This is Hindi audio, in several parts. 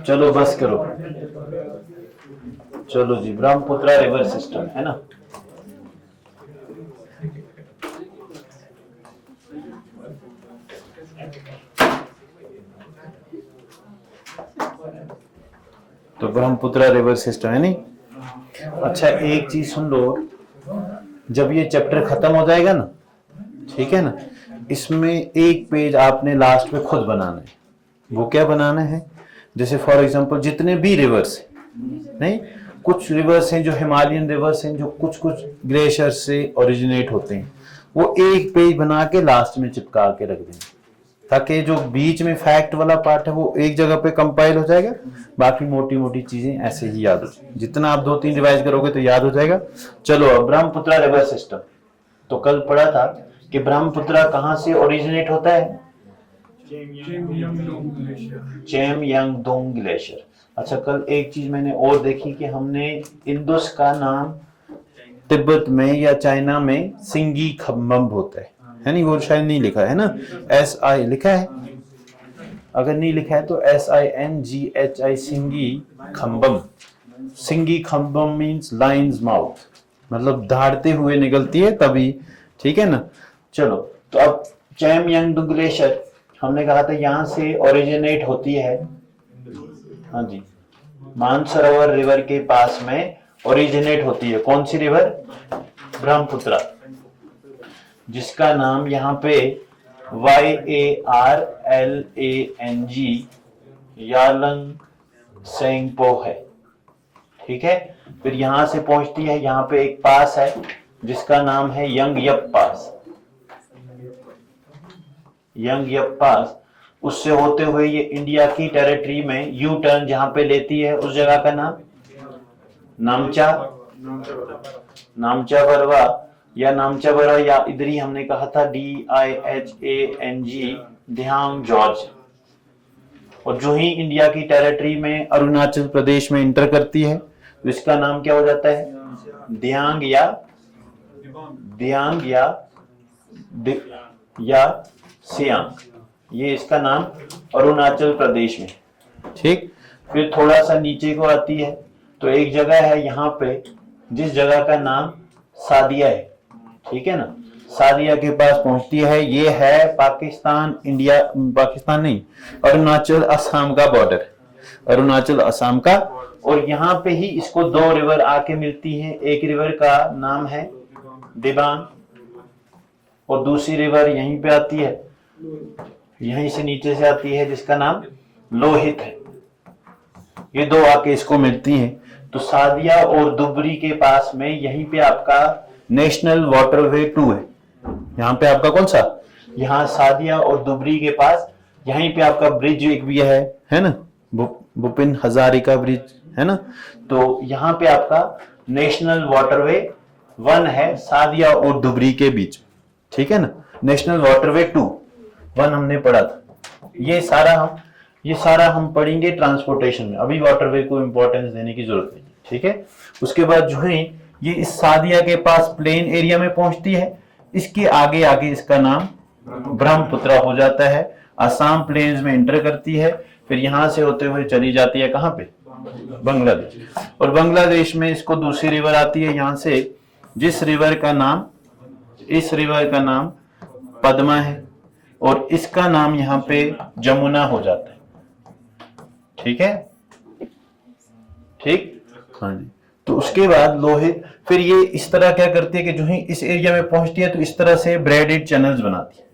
चलो बस करो। चलो जी, ब्रह्मपुत्रा रिवर सिस्टम है ना। तो ब्रह्मपुत्रा रिवर सिस्टम है नहीं। अच्छा एक चीज सुन लो, जब ये चैप्टर खत्म हो जाएगा ना, ठीक है ना, इसमें एक पेज आपने लास्ट में खुद बनाना है। वो क्या बनाना है? जैसे फॉर एग्जांपल जितने भी रिवर्स नहीं, कुछ रिवर्स हैं जो हिमालयन रिवर्स हैं, जो कुछ कुछ ग्लेशियर से ओरिजिनेट होते हैं, वो एक पेज बना के लास्ट में चिपका के रख देंगे, ताकि जो बीच में फैक्ट वाला पार्ट है वो एक जगह पे कंपाइल हो जाएगा, बाकी मोटी मोटी चीजें ऐसे ही याद हो जाएगी। जितना आप 2-3 रिवाइज करोगे तो याद हो जाएगा। चलो अब ब्रह्मपुत्रा रिवर सिस्टम, तो कल पढ़ा था कि ब्रह्मपुत्रा कहां से ओरिजिनेट होता है? चेमयांगडोंग ग्लेशियर। अच्छा कल एक चीज मैंने और देखी कि हमने इंदुस का नाम तिब्बत में या चाइना में सिंगी खम्बम होता है नहीं, वो शायद नहीं लिखा है ना, SI लिखा है। अगर नहीं लिखा है तो SINGHI सिंगी खम्बम। सिंगी खम्बम मीन्स लाइन्स माउथ, मतलब दहाड़ते हुए निकलती है तभी, ठीक है ना। चलो तो अब चेमयांगडोंग ग्लेशियर हमने कहा था यहां से ओरिजिनेट होती है, हाँ जी, मानसरोवर रिवर के पास में ओरिजिनेट होती है। कौन सी रिवर? ब्रह्मपुत्रा, जिसका नाम यहाँ पे YARLANG यारलंग सेंगपो है, ठीक है। फिर यहां से पहुंचती है, यहाँ पे एक पास है जिसका नाम है यंगयप पास, यंगयप पास। उससे होते हुए ये इंडिया की टेरिटरी में यू टर्न जहां पे लेती है, उस जगह का नाम नामचा, नामचा बरवा या नामचा बरवा, या इधर ही हमने कहा था DIHANG ध्यांग जॉर्ज। और जो ही इंडिया की टेरिटरी में अरुणाचल प्रदेश में इंटर करती है तो इसका नाम क्या हो जाता है? ध्यांग या सियांग, ये इसका नाम अरुणाचल प्रदेश में, ठीक। फिर थोड़ा सा नीचे को आती है तो एक जगह है यहाँ पे जिस जगह का नाम सादिया है, ठीक है ना। सादिया के पास पहुंचती है, ये है पाकिस्तान इंडिया, पाकिस्तान नहीं, अरुणाचल असम का बॉर्डर, अरुणाचल असम का। और यहाँ पे ही इसको 2 रिवर आके मिलती हैं। एक रिवर का नाम है दिबांग और दूसरी रिवर यहीं पे आती है, यहीं से नीचे से आती है, जिसका नाम लोहित है। ये 2 आके इसको मिलती हैं। तो सादिया और दुबरी के पास में यहीं पे आपका नेशनल वाटरवे 2 है। यहाँ पे आपका कौन सा? यहाँ सादिया और दुबरी के पास यहीं पे आपका ब्रिज एक भी है ना, भूपेन हजारिका ब्रिज है ना। तो यहाँ पे आपका नेशनल वाटरवे 1 है सादिया और दुबरी के बीच, ठीक है ना। नेशनल वाटरवे 1 हमने पढ़ा था। ये सारा हम पढ़ेंगे ट्रांसपोर्टेशन में, अभी वाटरवे को इंपॉर्टेंस देने की जरूरत नहीं, ठीक है। उसके बाद जो है ये इस सादिया के पास प्लेन एरिया में पहुंचती है, इसके आगे आगे इसका नाम ब्रह्मपुत्रा हो जाता है। असम प्लेन्स में एंटर करती है, फिर यहां से होते हुए चली जाती है कहां पे? बांग्लादेश। और बांग्लादेश में इसको दूसरी रिवर आती है यहां से, जिस रिवर का नाम, इस रिवर का नाम पद्मा है और इसका नाम यहाँ पे जमुना हो जाता है, ठीक है, ठीक, हाँ जी। तो उसके बाद लोहित, फिर ये इस तरह क्या करती है कि जो ही इस एरिया में पहुंचती है तो इस तरह से ब्रेडेड चैनल्स बनाती है,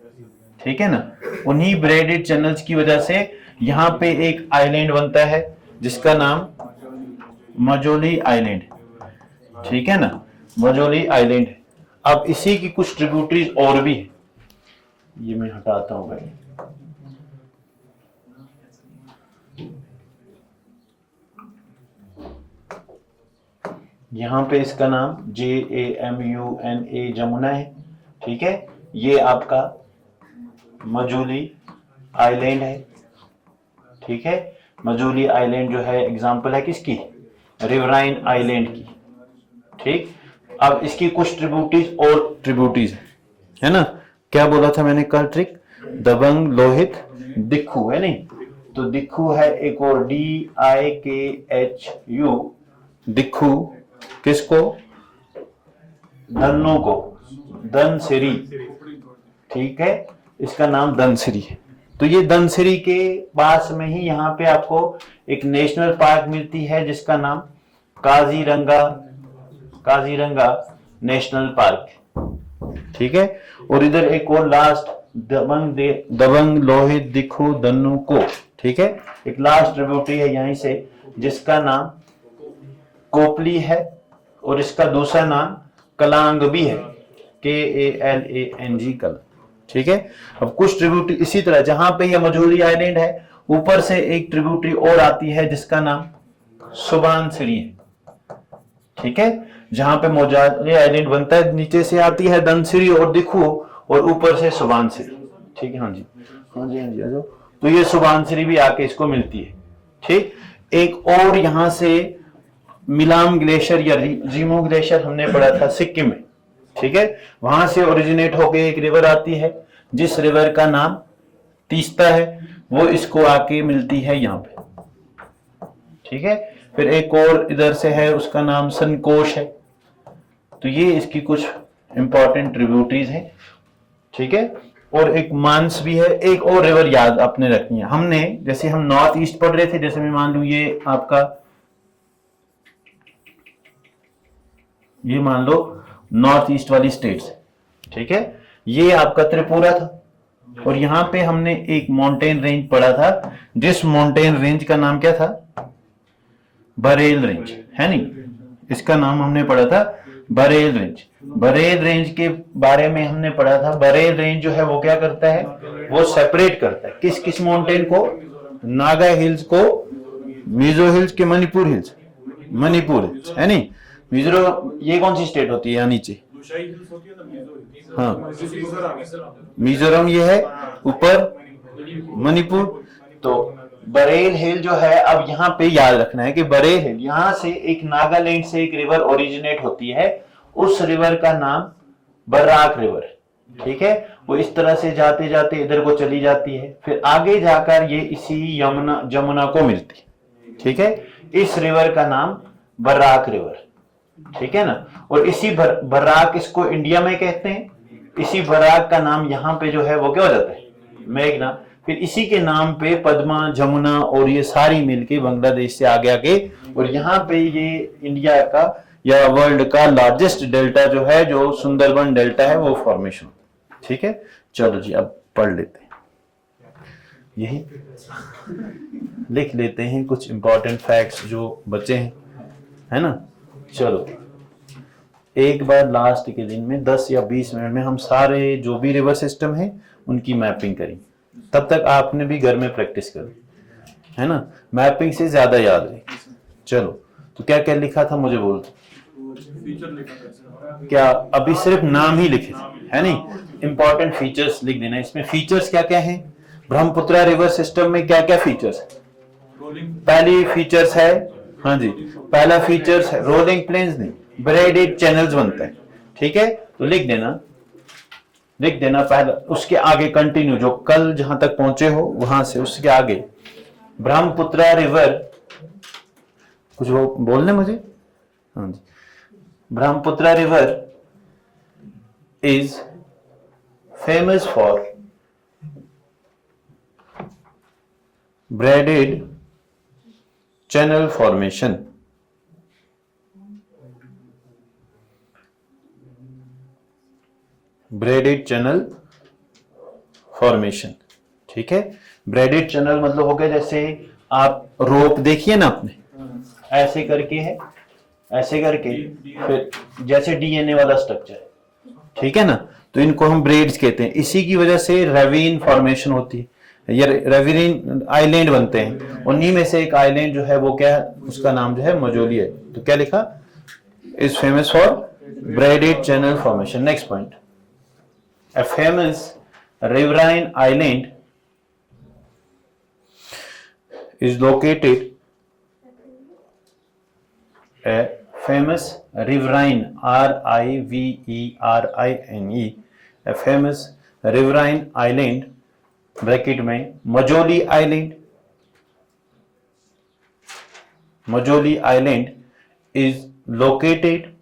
ठीक है ना। उन्हीं ब्रेडेड चैनल्स की वजह से यहाँ पे एक आइलैंड बनता है जिसका नाम मजोली आइलैंड, ठीक है ना, मजोली आइलैंड। अब इसी की कुछ ट्रिब्यूटरीज और भी है, ये मैं हटाता हूं भाई। यहां पे इसका नाम JAMUNA जमुना है, ठीक है। ये आपका मजूली आइलैंड है, ठीक है। मजूली आइलैंड जो है एग्जांपल है किसकी? रिवराइन आइलैंड की, ठीक। अब इसकी कुछ ट्रिब्यूटरीज है ना। क्या बोला था मैंने कल ट्रिक? दबंग, लोहित, दिक्खू है नहीं, तो दिखू है एक और, DIKHU, दिखू। किसको? धन्नो को, धनसिरी। ठीक है, इसका नाम धनसिरी है। तो ये धनसिरी के पास में ही यहाँ पे आपको एक नेशनल पार्क मिलती है जिसका नाम काजीरंगा नेशनल पार्क। ठीक है, और इधर एक और लास्ट दबंग लोहित दिखू दन्नू को। ठीक है, एक लास्ट ट्रिब्यूटरी है यहीं से जिसका नाम कोपली है और इसका दूसरा नाम कलांग भी है, KALANG कल। ठीक है, अब कुछ ट्रिब्यूटरी इसी तरह, जहां पे ये मजूली आइलैंड है ऊपर से एक ट्रिब्यूटरी और आती है जिसका नाम सुबानसिरी है। ठीक है, जहां पे मजूली आइलैंड बनता है नीचे से आती है धनसिरी और दिखू और ऊपर से सुबानसिरी। ठीक है, हाँ जी हाँ जी हाँ जी, आ जाओ। तो ये सुबानसिरी भी आके इसको मिलती है। ठीक, एक और यहां से मिलाम ग्लेशियर या जीमो ग्लेशियर हमने पढ़ा था सिक्किम में। ठीक है, वहां से ओरिजिनेट होके एक रिवर आती है जिस रिवर का नाम तीस्ता है, वो इसको आके मिलती है यहाँ पे। ठीक है, फिर एक और इधर से है उसका नाम सनकोश है। तो ये इसकी कुछ इंपॉर्टेंट ट्रिब्यूटरीज हैं। ठीक है, और एक मानस भी है। एक और रिवर याद आपने रखनी है। हमने जैसे हम नॉर्थ ईस्ट पढ़ रहे थे, जैसे मैं मान लू ये आपका, ये मान लो नॉर्थ ईस्ट वाली स्टेट्स। ठीक है, ये आपका त्रिपुरा था और यहां पे हमने एक माउंटेन रेंज पढ़ा था जिस माउंटेन रेंज का नाम क्या था? बरेल रेंज, है नहीं? इसका नाम हमने पढ़ा था बरेल रेंज। बरेल रेंज के बारे में हमने पढ़ा था। बरेल रेंज जो है वो क्या करता है? वो सेपरेट करता है किस किस माउंटेन को? नागा हिल्स को मिजो हिल्स के मणिपुर हिल्स, है नहीं? मिजोरम ये कौन सी स्टेट होती है यहाँ नीचे? हाँ, मिजोरम ये है ऊपर, मणिपुर। तो बरेल हिल जो है, अब यहाँ पे याद रखना है कि बरेल हिल, यहाँ से एक नागालैंड से एक रिवर ओरिजिनेट होती है, उस रिवर का नाम बर्राक रिवर। ठीक है, वो इस तरह से जाते जाते इधर को चली जाती है, फिर आगे जाकर ये इसी जमुना को मिलती है। ठीक है, इस रिवर का नाम बर्राक रिवर। ठीक है ना, और इसी बर्राक, इसको इंडिया में कहते हैं। इसी बर्राक का नाम यहाँ पे जो है वो क्या हो जाता है? मेघना। फिर इसी के नाम पे पद्मा, जमुना और ये सारी मिलके बांग्लादेश से आगे आगे, और यहाँ पे ये इंडिया का या वर्ल्ड का लार्जेस्ट डेल्टा जो है, जो सुंदरबन डेल्टा है, वो फॉर्मेशन। ठीक है, चलो जी अब पढ़ लेते हैं, यही लिख लेते हैं कुछ इंपॉर्टेंट फैक्ट्स जो बचे हैं, है ना। चलो एक बार लास्ट के दिन में 10 या 20 मिनट में हम सारे जो भी रिवर सिस्टम है उनकी मैपिंग करें। तब तक आपने भी घर में प्रैक्टिस कर, है ना, मैपिंग से ज्यादा याद रहे। चलो, तो क्या क्या लिखा था मुझे बोल, क्या अभी सिर्फ नाम ही लिखे थे, है नहीं? इंपॉर्टेंट फीचर्स लिख देना। इसमें फीचर्स क्या क्या है? ब्रह्मपुत्रा रिवर सिस्टम में क्या क्या फीचर्स है? पहली फीचर्स है, हाँ जी, पहला फीचर्स है रोलिंग प्लेन्स नहीं, ब्रेडेड चैनल्स बनते हैं। ठीक है, तो लिख देना पहला। उसके आगे कंटिन्यू, जो कल जहां तक पहुंचे हो वहां से उसके आगे ब्रह्मपुत्रा रिवर, कुछ वो बोलने मुझे, हाँ जी, Brahmaputra river is famous for braided channel formation. Braided channel formation. ठीक है, ब्रेडेड चैनल मतलब हो गया, जैसे आप रोप देखिए ना, आपने ऐसे करके है, ऐसे करके, फिर जैसे डीएनए वाला स्ट्रक्चर, ठीक है ना, तो इनको हम ब्रेड्स कहते हैं। इसी की वजह से रेविन फॉर्मेशन होती है, ये रेविन आइलैंड बनते हैं। उन्हीं में से एक आइलैंड जो है वो क्या है, उसका नाम जो है मजोली है। तो क्या लिखा? Is famous for braided channel formation. Next point, a famous riverine island is located, a famous riverine, RIVERINE, a famous riverine island, bracket में मजोली island, Majoli Island is located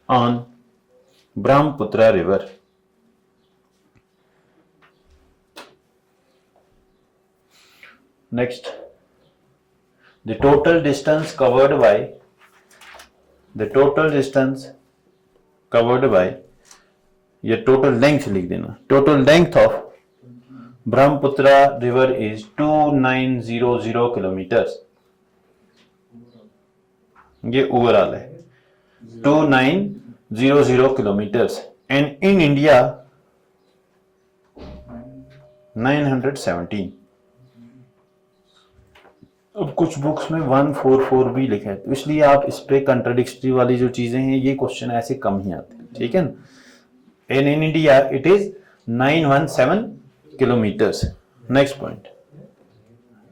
on Brahmaputra River. Next, the total distance covered by ये total length लिख देना. Total length of Brahmaputra river is 2900 kilometers. ये ओवरऑल है 2900 kilometers and in India 917. अब कुछ बुक्स में 144 भी लिखा है, तो इसलिए आप इस पे कंट्राडिक्टरी वाली जो चीजें हैं ये क्वेश्चन ऐसे कम ही आते हैं, ठीक है ना. And in India it is 917 kilometers. Next point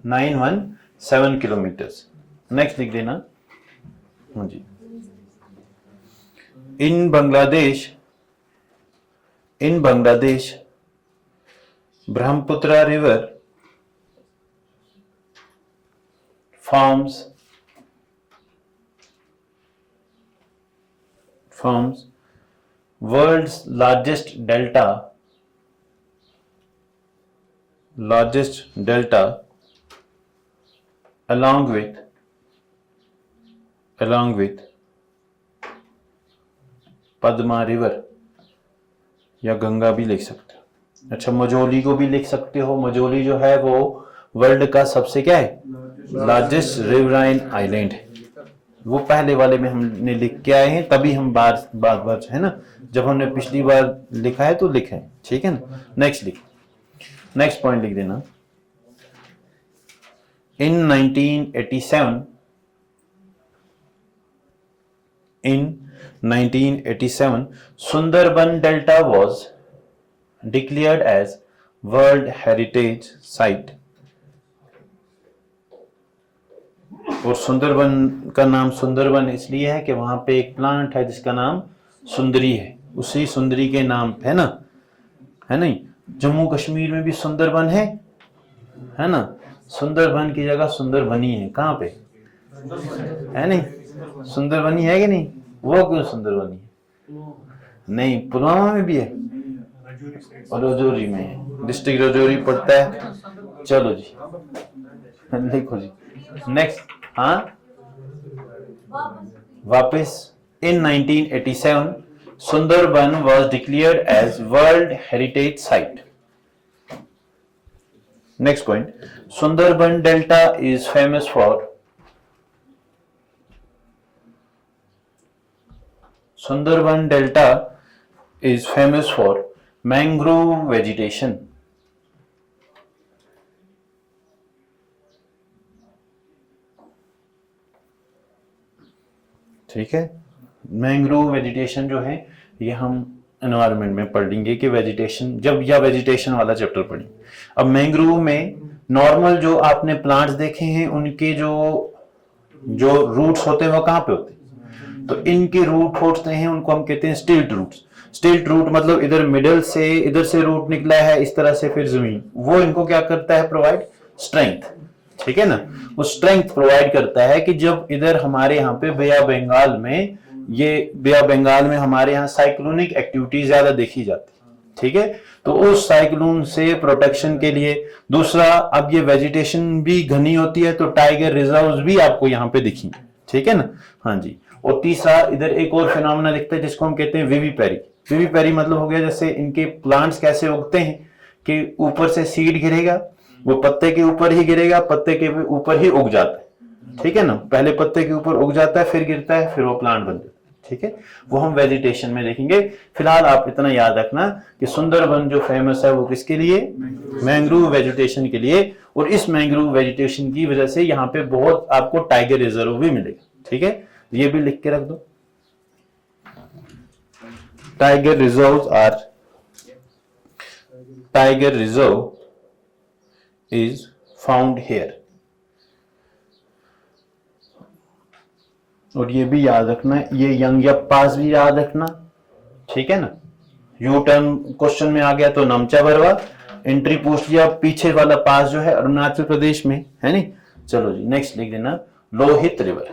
917 kilometers. Next लिख देना. हाँ जी. In Bangladesh Brahmaputra river forms world's largest delta along with Padma river या गंगा भी लिख सकते हो. अच्छा, मजोली को भी लिख सकते हो. मजोली जो है वो वर्ल्ड का सबसे क्या है, लार्जेस्ट रिवराइन आइलैंड है. वो पहले वाले में हमने लिख के आए हैं, तभी हम बार है ना, जब हमने पिछली बार लिखा है तो लिखा है, ठीक है ना. नेक्स्ट पॉइंट लिख देना. In 1987, Sundarban Delta was declared as World Heritage Site. और सुंदरबन का नाम सुंदरबन इसलिए है कि वहां पे एक प्लांट है जिसका नाम सुंदरी है, उसी सुंदरी के नाम है ना, है नहीं. जम्मू कश्मीर में भी सुंदरबन है ना. सुंदरबन की जगह सुंदरबनी है. कहाँ पे है नहीं, सुंदरबनी है कि नहीं. वो क्यों सुंदरबनी है? नहीं, पुलवामा में भी है और रजौरी में है. डिस्ट्रिक्ट रजौरी पड़ता है. चलो जी लिखो जी. नेक्स्ट. हाँ, वापस. In 1987 Sundarban was declared as World Heritage Site. Next point, Sundarban Delta is famous for mangrove vegetation. ठीक है. मैंग्रोव वेजिटेशन जो है ये हम एनवायरनमेंट में पढ़ लेंगे कि वेजिटेशन जब या वेजिटेशन वाला चैप्टर पढ़ेंगे. अब मैंग्रोव में नॉर्मल जो आपने प्लांट्स देखे हैं उनके जो रूट्स होते हैं वो कहाँ पे होते हैं, तो इनके रूट होते हैं, उनको हम कहते हैं स्टिल्ट रूट्स. स्टिल्ट रूट मतलब इधर मिडल से इधर से रूट निकला है इस तरह से, फिर जमीन वो इनको क्या करता है, प्रोवाइड स्ट्रेंथ. ठीक है ना, वो स्ट्रेंथ प्रोवाइड करता है कि जब इधर हमारे यहाँ पे बे ऑफ बंगाल में हमारे यहाँ साइक्लोनिक एक्टिविटी ज्यादा देखी जाती है. ठीक है, तो उस साइक्लोन से प्रोटेक्शन के लिए. दूसरा, अब ये वेजिटेशन भी घनी होती है तो टाइगर रिजर्व्स भी आपको यहाँ पे दिखेंगे. ठीक है ना. हाँ जी. और तीसरा, इधर एक और फिनोमेना दिखता है जिसको हम कहते हैं विविपेरी. विविपेरी मतलब हो गया जैसे इनके प्लांट्स कैसे उगते हैं कि ऊपर से सीड गिरेगा, वो पत्ते के ऊपर ही गिरेगा, पत्ते के ऊपर ही उग जाता है. ठीक है ना, पहले पत्ते के ऊपर उग जाता है, फिर गिरता है, फिर वो प्लांट बन जाता है. ठीक है, वो हम वेजिटेशन में देखेंगे. फिलहाल आप इतना याद रखना कि सुंदरबन जो फेमस है वो किसके लिए, मैंग्रोव वेजिटेशन के लिए. और इस मैंग्रोव वेजिटेशन की वजह से यहाँ पे बहुत आपको टाइगर रिजर्व भी मिलेगा. ठीक है, ये भी लिख के रख दो. Tiger reserve is found here. और ये भी याद रखना, ये यंगयप पास भी याद रखना. ठीक है ना, यू टर्न क्वेश्चन में आ गया तो नमचा बरवा. एंट्री पूछ लिया, पीछे वाला पास जो है अरुणाचल प्रदेश में है नहीं, चलो जी नेक्स्ट लिख देना लोहित रिवर।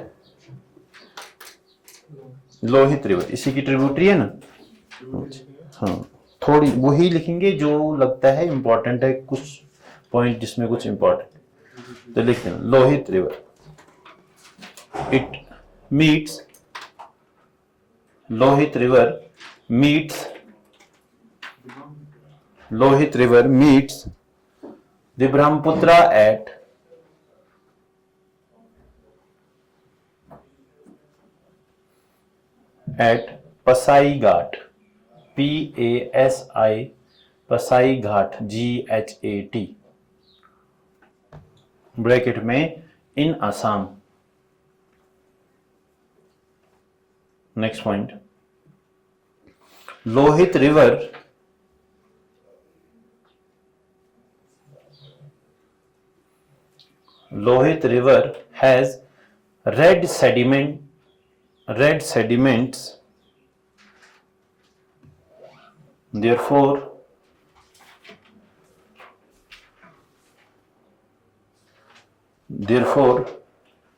लोहित रिवर इसी की ट्रिब्यूटरी है ना। हाँ थोड़ी वही लिखेंगे जो लगता है इंपॉर्टेंट है, कुछ पॉइंट जिसमें कुछ इंपॉर्टेंट तो लिख देना Lohit river. It meets Lohit river meets Lohit river meets the Brahmaputra at Pasai Ghat, PASI Pasai Ghat GHAT bracket में in Assam. Next point Lohit river has red sediments, therefore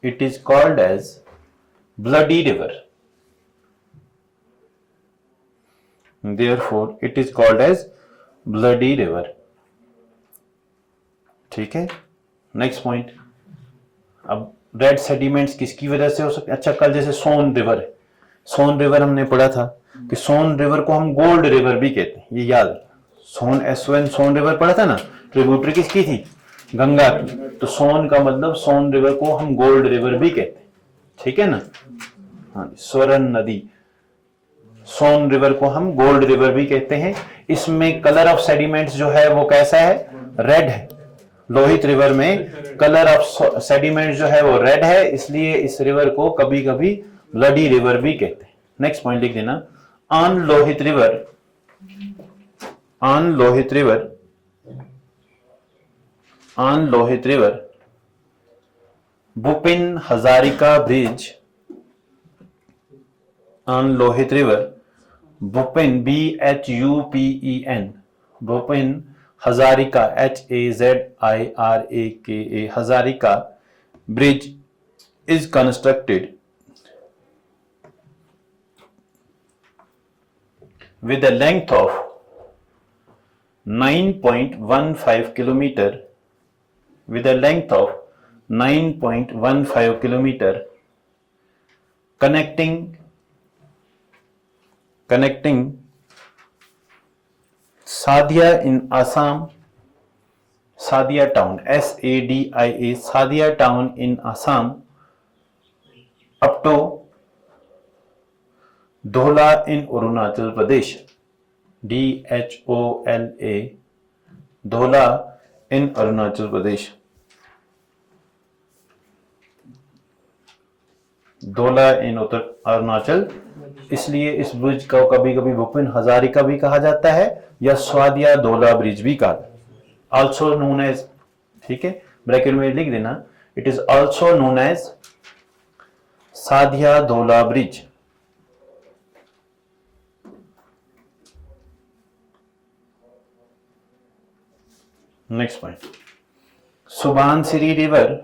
it is called as bloody river। therefore it is called as bloody river। ठीक है। नेक्स्ट पॉइंट अब रेड सेडिमेंट्स किसकी वजह से हो सकते। अच्छा कल जैसे सोन रिवर है, सोन रिवर हमने पढ़ा था कि सोन रिवर को हम गोल्ड रिवर भी कहते हैं, ये याद है। सोन रिवर पढ़ा था ना, ट्रिब्यूटरी किसकी थी, गंगा की। तो सोन का मतलब सोन रिवर को हम गोल्ड रिवर भी कहते हैं, ठीक है ना। हाँ स्वर्ण नदी, सोन रिवर को हम गोल्ड रिवर भी कहते हैं। इसमें कलर ऑफ सेडिमेंट्स जो है वो कैसा है, रेड है। लोहित रिवर में कलर ऑफ सेडिमेंट जो है वो रेड है, इसलिए इस रिवर को कभी कभी ब्लडी रिवर भी कहते हैं। नेक्स्ट पॉइंट लिख देना on Lohit river Bhupen Hazarika bridge. On Lohit river Bhupen BHUPEN Bhupen Hazarika HAZIRAKA Hazarika bridge is constructed with a length of 9.15 kilometer, with a length of 9.15 kilometer, connecting Sadia in Assam, Sadia town, SADIA, Sadia town in Assam up to Dhola in Arunachal Pradesh, DHOLA, Dhola in Arunachal Pradesh, धोला इन अरुणाचल। इसलिए इस ब्रिज को कभी कभी भूपेन हजारिका भी कहा जाता है या स्वादिया धोला ब्रिज भी कहा, ऑल्सो नोन एज, ठीक है, ब्रैकेट में लिख देना it is also known as Sadiya Dhola bridge. Next point Subansiri river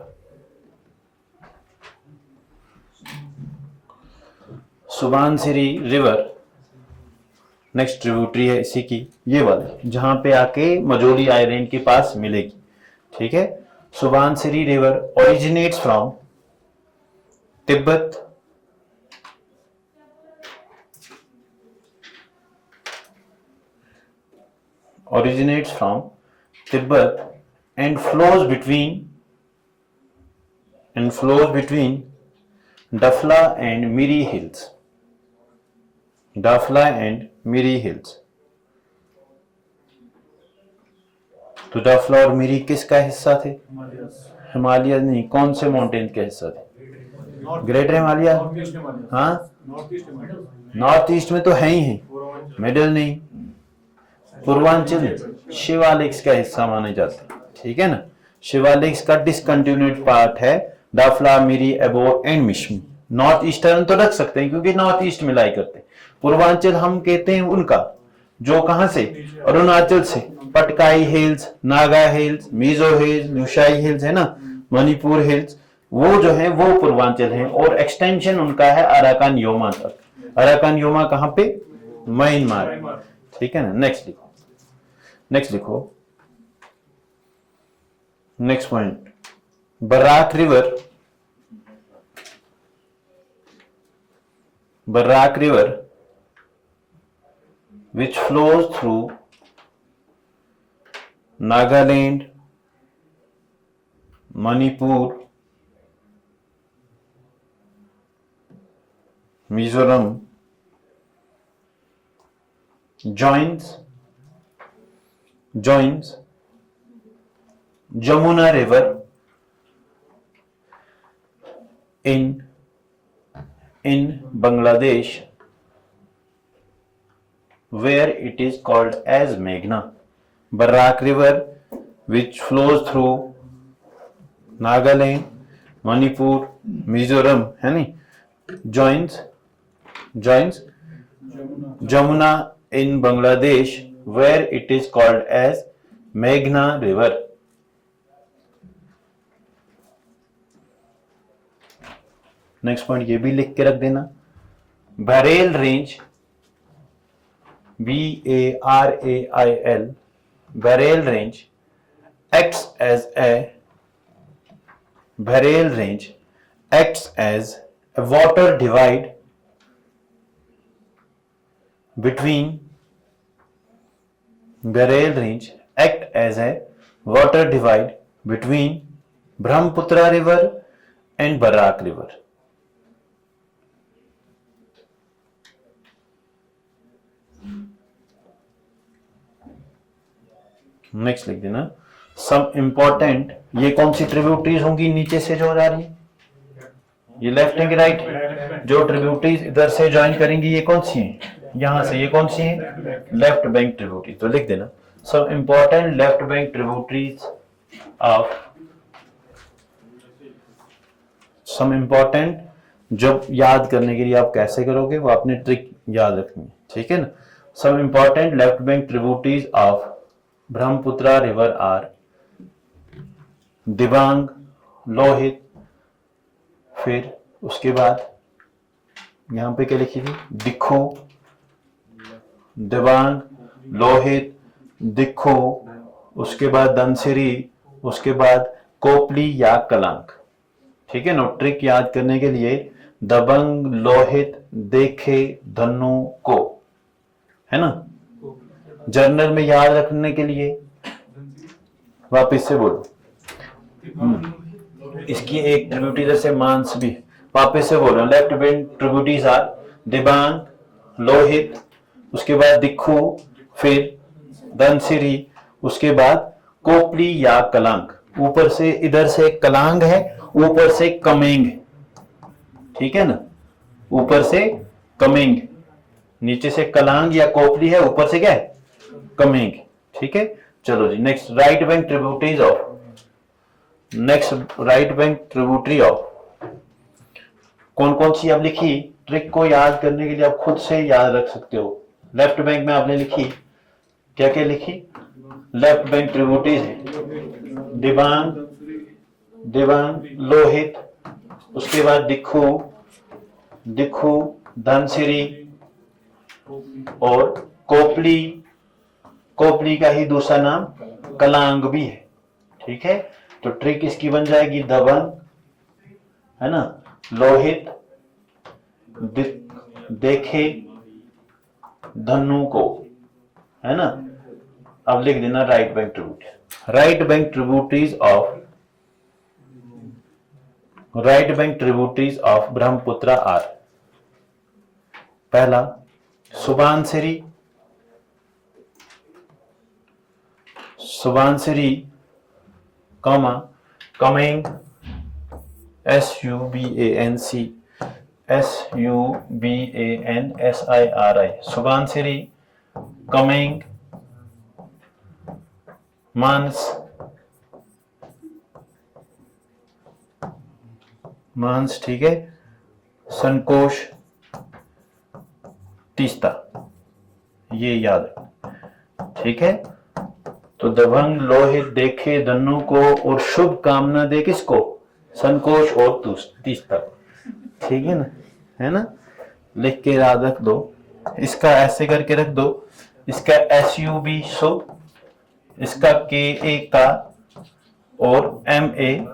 next tributary है इसी की, ये वाली जहां पे आके मजोली आइलैंड के पास मिलेगी, ठीक है। Subansiri river originates from Tibet, and flows between Dafla and Miri Hills, तो डफला और मिरी किसका हिस्सा थे, हिमालय नहीं, कौन से माउंटेन के हिस्सा थे, ग्रेटर हिमालय। हाँ नॉर्थ ईस्ट में तो है ही है, मिडिल नहीं, पूर्वांचल शिवालिक्स का हिस्सा माने जाते हैं, ठीक है ना। शिवालिक्स का डिसकंटिन्यूड पार्ट है डाफला, मिरी, एबो एंड मिश्मी। नॉर्थ ईस्टर्न तो रख सकते हैं क्योंकि नॉर्थ ईस्ट में लाई करते हैं। पूर्वांचल हम कहते हैं उनका जो कहां से, अरुणाचल से, Patkai hills, Naga hills, Mizo hills, न्यूशाई हिल्स है ना, मणिपुर हिल्स, वो जो है वो पूर्वांचल है, और एक्सटेंशन उनका है अराकान योमा तक। अराकान योमा कहां पे? म्यांमार। ठीक है ना। नेक्स्ट लिखो, नेक्स्ट लिखो, next point, Barak river, Barak river which flows through Nagaland, Manipur, Mizoram, joins Jamuna River in Bangladesh, where it is called as Meghna. Barak River, which flows through Nagaland, Manipur, Mizoram, है नी, joins Jamuna in Bangladesh, where it is called as Meghna River. Next point ये भी लिख के रख देना, Barail range, BARAIL, Bareil range acts as a water divide between Bareil range act as a water divide between Brahmaputra river and Barak river. Next लिख देना, सम इंपॉर्टेंट, ये कौन सी ट्रिब्यूटरीज होंगी नीचे से जो जा रही है, ये लेफ्ट है कि राइट? जो ट्रिब्यूटरीज इधर से ज्वाइन करेंगी ये कौन सी है? यहां से, ये कौन सी है? Left bank tributary. तो लिख देना, some important left bank tributaries of, some important, जब याद करने के लिए आप कैसे करोगे वो आपने ट्रिक याद रखनी है, ठीक है ना। Some important left bank tributaries of Brahmaputra river are Dibang, Lohit, फिर उसके बाद यहां पे क्या लिखी थी? दिखो, दिबांग, लोहित, दिखो, उसके बाद धनसिरी, उसके बाद कोपली या कलांग। ठीक है ना। ट्रिक याद करने के लिए दबंग, लोहित, देखे, धनु, को, है ना। जर्नल में याद रखने के लिए वापस से बोलो, इसकी एक ट्रिब्यूटरी जैसे मांस भी, वापस से बोलो, left bank tributaries are Dibang, Lohit, उसके बाद दिखू, फिर धनसिरी, उसके बाद कोपली या कलांग। ऊपर से, इधर से कलांग है, ऊपर से कमेंग, ठीक है ना, ऊपर से कमेंग, नीचे से कलांग या कोपली है, ऊपर से क्या है? कमेंग। ठीक है, चलो जी। Next, right bank tributaries of, next right bank tributary of कौन कौन सी आप लिखी? ट्रिक को याद करने के लिए आप खुद से याद रख सकते हो। लेफ्ट बैंक में आपने लिखी, क्या क्या लिखी? लेफ्ट बैंक ट्रिब्यूटरीज है दिबांग, लोहित, उसके बाद दिखू, धनसिरी और कोपली का ही दूसरा नाम कलांग भी है। ठीक है, तो ट्रिक इसकी बन जाएगी दबंग, है ना, लोहित, देखे, धनु को, है ना। अब लिख देना right bank tributary. Right bank tributaries of Brahmaputra are, पहला सुबानसिरी, कॉमा कमेंग, SUBANCSUBANSIRI, सुबानसिरी, कमेंग, मांस, ठीक है, संकोश, तीस्ता, ये याद है। ठीक है, तो दभंग लोहित देखे धनु को और शुभ कामना दे किसको? संकोच और तीस्ता। ठीक है ना, है ना? लिख के याद रख दो, इसका ऐसे करके रख दो, इसका SUB शुभ, इसका KA का और MA।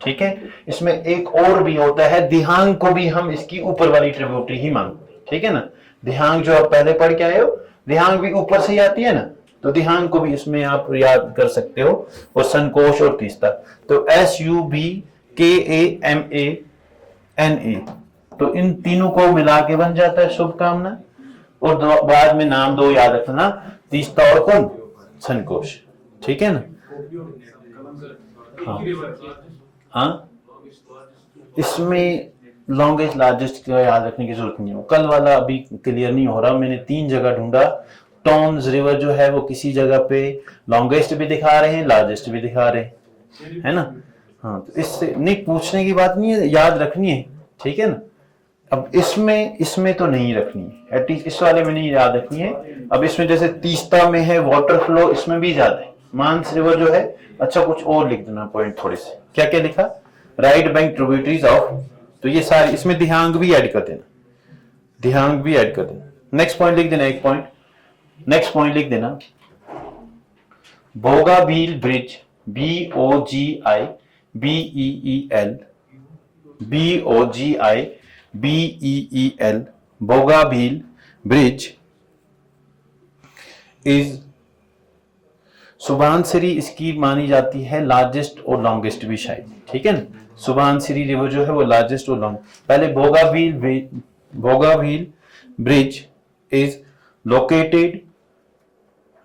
ठीक है, इसमें एक और भी होता है दिहांग को भी हम इसकी ऊपर वाली ट्रिब्यूटरी ही मांगते हैं। ठीक है ना, दिहांग जो आप पहले पढ़ के आए हो, दिहांग भी ऊपर से ही आती है ना, तो दिहांग को भी इसमें आप याद कर सकते हो, और संकोच और तीस्ता। तो SUB KA MA NA, तो इन तीनों को मिला के बन जाता है शुभकामना, और बाद में नाम दो याद रखना, तीस्ता और कौन? संकोच। ठीक है ना? हाँ, इसमें लॉन्गेस्ट लार्जेस्ट का याद रखने की जरूरत नहीं है, कल वाला अभी क्लियर नहीं हो रहा, मैंने 3 जगह ढूंढा, टॉन्स रिवर जो है वो किसी जगह पे लॉन्गेस्ट भी दिखा रहे हैं, लार्जेस्ट भी दिखा रहे हैं, है ना? हाँ, तो इससे नहीं पूछने की बात नहीं है, याद रखनी है। ठीक है ना? अब इसमें तो नहीं रखनी है, एटलीस्ट इस वाले में नहीं याद रखनी है। अब इसमें जैसे तीस्ता में है वाटर फ्लो, इसमें भी ज्यादा है। मानस रिवर जो है, अच्छा कुछ और लिख देना पॉइंट थोड़े से, क्या क्या लिखा? राइट बैंक ट्रिब्यूटरीज ऑफ, तो ये सारी, इसमें दिहांग भी ऐड कर देना, दिहांग भी ऐड कर देना। नेक्स्ट पॉइंट लिख देना, एक पॉइंट, नेक्स्ट पॉइंट लिख देना, Bogibeel bridge, BOGI BEEL, BOGI BEEL, Bogibeel bridge is, Subansiri इसकी मानी जाती है लार्जेस्ट और लॉन्गेस्ट भी शायद। ठीक है ना, सुबनसिरी रिवर जो है वो लार्जेस्ट और लॉन्ग। पहले Bogibeel bridge is located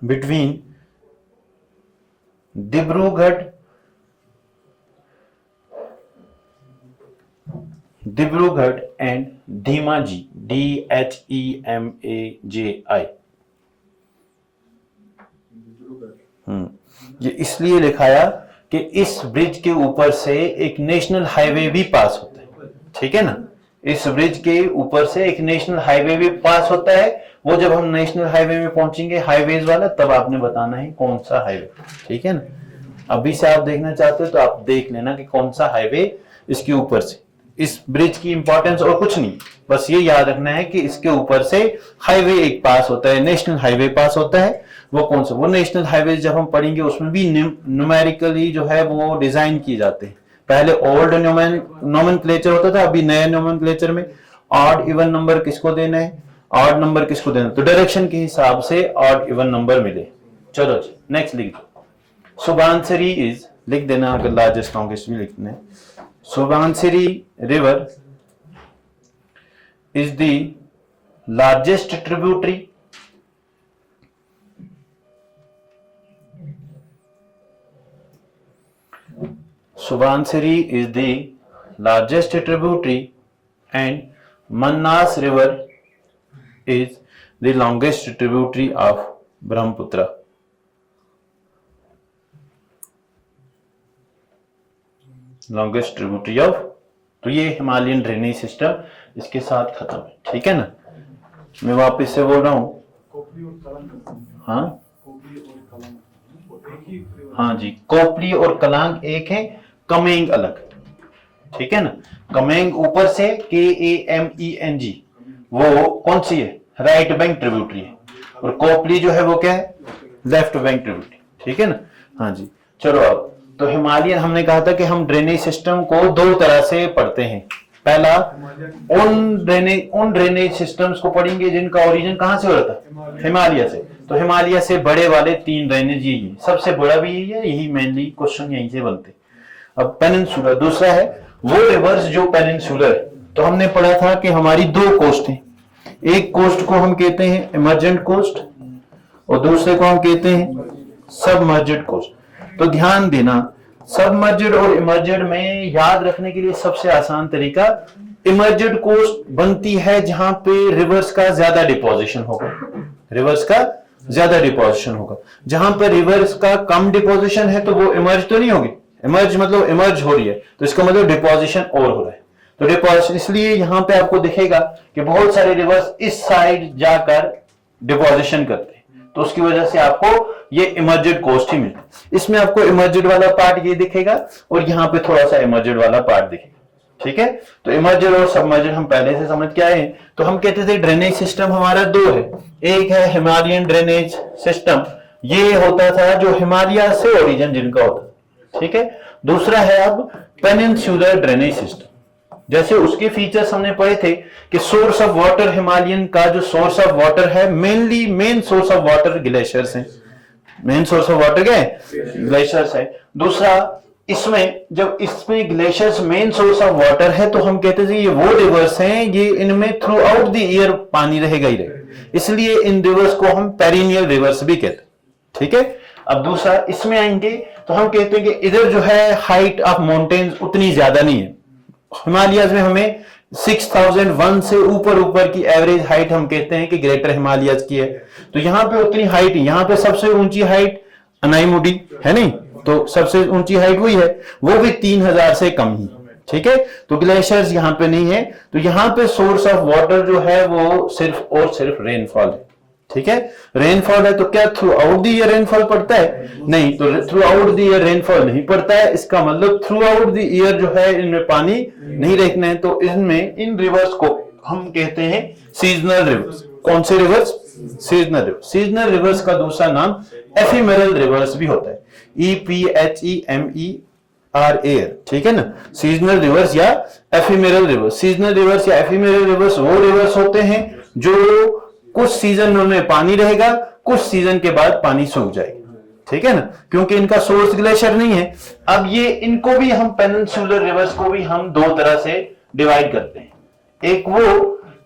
between Dibrugarh and Dhemaji, DHEMAJI। ये इसलिए लिखाया कि इस ब्रिज के ऊपर से एक नेशनल हाईवे भी पास होता है। ठीक है ना, इस ब्रिज के ऊपर से एक नेशनल हाईवे भी पास होता है। वो जब हम नेशनल हाईवे में पहुंचेंगे, हाईवेज वाला, तब आपने बताना है कौन सा हाईवे। ठीक है ना, अभी से आप देखना चाहते हो तो आप देख लेना कि कौन सा हाईवे इसके ऊपर से। इस ब्रिज की इंपॉर्टेंस और कुछ नहीं, बस ये याद रखना है कि इसके ऊपर से हाईवे एक पास होता है, नेशनल हाईवे पास होता है। वो कौन सा? वो नेशनल हाईवे जब हम पढ़ेंगे उसमें भी न्यूमेरिकली जो है वो डिजाइन किए जाते हैं। पहले ओल्ड नोमेनक्लेचर होता था, अभी नए नोमेनक्लेचर में ऑड इवन नंबर किसको देना है, ऑड नंबर किसको देना है, तो डायरेक्शन के हिसाब से ऑड इवन नंबर मिले। चलो जी, नेक्स्ट लिख दो, सुबनसिरी इज, लिख देना अगर लार्जेस्ट लॉन्गेस्ट भी लिखना है। Subansiri river is the largest tributary Subansiri is the largest tributary and Manas River is the longest tributary of Brahmaputra. Longest tributary of, तो ये हिमालयन ड्रेनेज सिस्टम इसके साथ खत्म है। ठीक है ना, मैं वापस से बोल रहा हूँ। हाँ हाँ जी, कोपली और कलांग एक है, कमेंग अलग। ठीक है ना, कमेंग ऊपर से KAMENG, वो कौन सी है? राइट बैंक ट्रिब्यूटरी है, और कोपली जो है वो क्या है? Left bank tributary. ठीक है ना, हाँ जी। चलो अब तो हिमालयन, हमने कहा था कि हम ड्रेनेज सिस्टम को 2 तरह से पढ़ते हैं। पहला, उन ड्रेनेज सिस्टम्स को पढ़ेंगे जिनका ओरिजिन कहां से हो रहा था? हिमालय से। तो हिमालय से बड़े वाले 3 ड्रेनेज यही है, सबसे बड़ा भी यही है, यही मेनली क्वेश्चन यहीं से बनते। अब पेनिनसुलर दूसरा है, वो रिवर्स जो पेनिनसुलर है। तो हमने पढ़ा था कि हमारी 2 कोस्ट हैं, एक कोस्ट को हम कहते हैं इमर्जेंट कोस्ट और दूसरे को हम कहते हैं सबमर्जेड कोस्ट। तो ध्यान देना, सबमर्जेड और इमर्जेड में याद रखने के लिए सबसे आसान तरीका, इमर्जेड कोस्ट बनती है जहां पे रिवर्स का ज्यादा डिपोजिशन होगा, रिवर्स का ज्यादा डिपोजिशन होगा। जहां पर रिवर्स का कम डिपोजिशन है तो वो इमर्ज तो नहीं होगी, इमर्ज मतलब इमर्ज हो रही है, तो इसका मतलब डिपोजिशन और हो रहा है। तो डिपोजिशन, इसलिए यहां पे आपको दिखेगा कि बहुत सारे रिवर्स इस साइड जाकर डिपोजिशन करते हैं, तो तो उसकी वजह से आपको ये इमर्जेड कोस्ट ही मिलता है। इसमें आपको इमर्जेड वाला पार्ट ये दिखेगा और यहाँ पे थोड़ा सा इमर्जेड वाला पार्ट दिखेगा, ठीक है। तो इमर्जेड और सबमर्जेड हम पहले से समझ के आए हैं। तो हम कहते थे ड्रेनेज सिस्टम हमारा दो है, एक है हिमालयन ड्रेनेज सिस्टम, ये होता था जो हिमालय से ओरिजिन जिनका होता, ठीक है। दूसरा है अब पेनिनसुलर ड्रेनेज सिस्टम। जैसे उसके फीचर्स हमने पढ़े थे कि सोर्स ऑफ वाटर, हिमालयन का जो सोर्स ऑफ वाटर है main source of water glaciers हैं। मेन सोर्स ऑफ वाटर क्या है? ग्लेशियर्स है। दूसरा इसमें जब इसमें glaciers main source of water है तो हम कहते थे ये वो रिवर्स हैं, ये इनमें थ्रू आउट द ईयर पानी रहेगा ही रहेगा, इसलिए इन रिवर्स को हम पेरिनियल रिवर्स भी कहते हैं, ठीक है। अब दूसरा इसमें आएंगे तो हम कहते हैं कि इधर जो है हाइट ऑफ माउंटेन्स उतनी ज्यादा नहीं है। हिमालयस में हमें 6001 से ऊपर की एवरेज हाइट हम कहते हैं कि ग्रेटर हिमालयस की है। तो यहां पे उतनी हाइट, यहां पे सबसे ऊंची हाइट अनाईमुडी है नहीं, तो सबसे ऊंची हाइट वही है, वो भी 3000 से कम ही, ठीक है। तो ग्लेशियर्स यहां पे नहीं है। तो यहां पे सोर्स ऑफ वाटर जो है वो सिर्फ और सिर्फ रेनफॉल है, ठीक है। रेनफॉल है तो क्या through out the year rainfall पड़ता है? नहीं, तो through out the year rainfall नहीं पड़ता है। इसका मतलब थ्रू आउट द ईयर जो है इनमें पानी नहीं रखना है। तो इनमें इन रिवर्स को हम कहते हैं सीजनल रिवर्स। कौन से reverse? Seasonal rivers. Seasonal rivers का दूसरा नाम एफिमेरल रिवर्स भी होता है, EPHEMERAL, ठीक है ना। सीजनल रिवर्स या एफिमेरल रिवर्स। सीजनल रिवर्स या एफिमेरल रिवर्स वो रिवर्स होते हैं जो कुछ सीजन में पानी रहेगा, कुछ सीजन के बाद पानी सूख जाएगा, ठीक है ना, क्योंकि इनका सोर्स ग्लेशियर नहीं है। अब ये इनको भी हम पेनिनसुलर रिवर्स को भी हम दो तरह से डिवाइड करते हैं। एक वो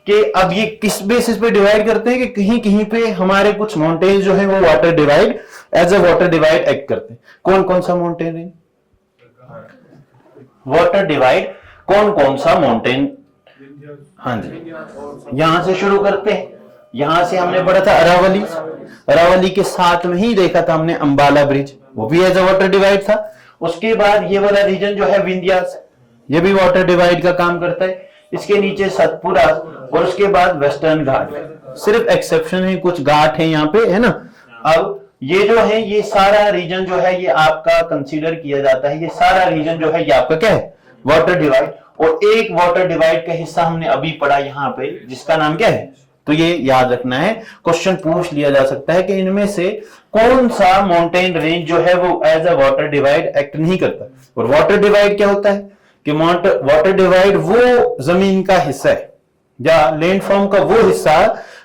कि अब ये किस बेसिस पे डिवाइड करते हैं कि कहीं कहीं पे हमारे कुछ माउंटेन जो है वो water divide as a water divide act करते हैं। कौन कौन सा माउंटेन है वाटर डिवाइड? कौन कौन सा माउंटेन? हाँ जी, यहां से शुरू करते हैं। यहां से हमने पढ़ा था अरावली, अरावली के साथ में ही देखा था हमने अंबाला ब्रिज, वो भी एज अ वाटर डिवाइड था। उसके बाद ये वाला रीजन जो है विंध्यास, ये भी वाटर डिवाइड का काम करता है। इसके नीचे सतपुरा और उसके बाद वेस्टर्न घाट, सिर्फ एक्सेप्शन है, कुछ घाट है यहाँ पे, है ना। अब ये जो है ये सारा रीजन जो है ये आपका कंसीडर किया जाता है, ये सारा रीजन जो है ये आपका क्या है? Water divide. और एक वाटर डिवाइड का हिस्सा हमने अभी पढ़ा यहाँ पे, जिसका नाम क्या है? तो ये याद रखना है, क्वेश्चन पूछ लिया जा सकता है कि इनमें से कौन सा माउंटेन रेंज जो है वो as a water divide act नहीं करता। और वाटर डिवाइड क्या होता है कि वाटर डिवाइड वो जमीन का हिस्सा है या लैंडफॉर्म का वो हिस्सा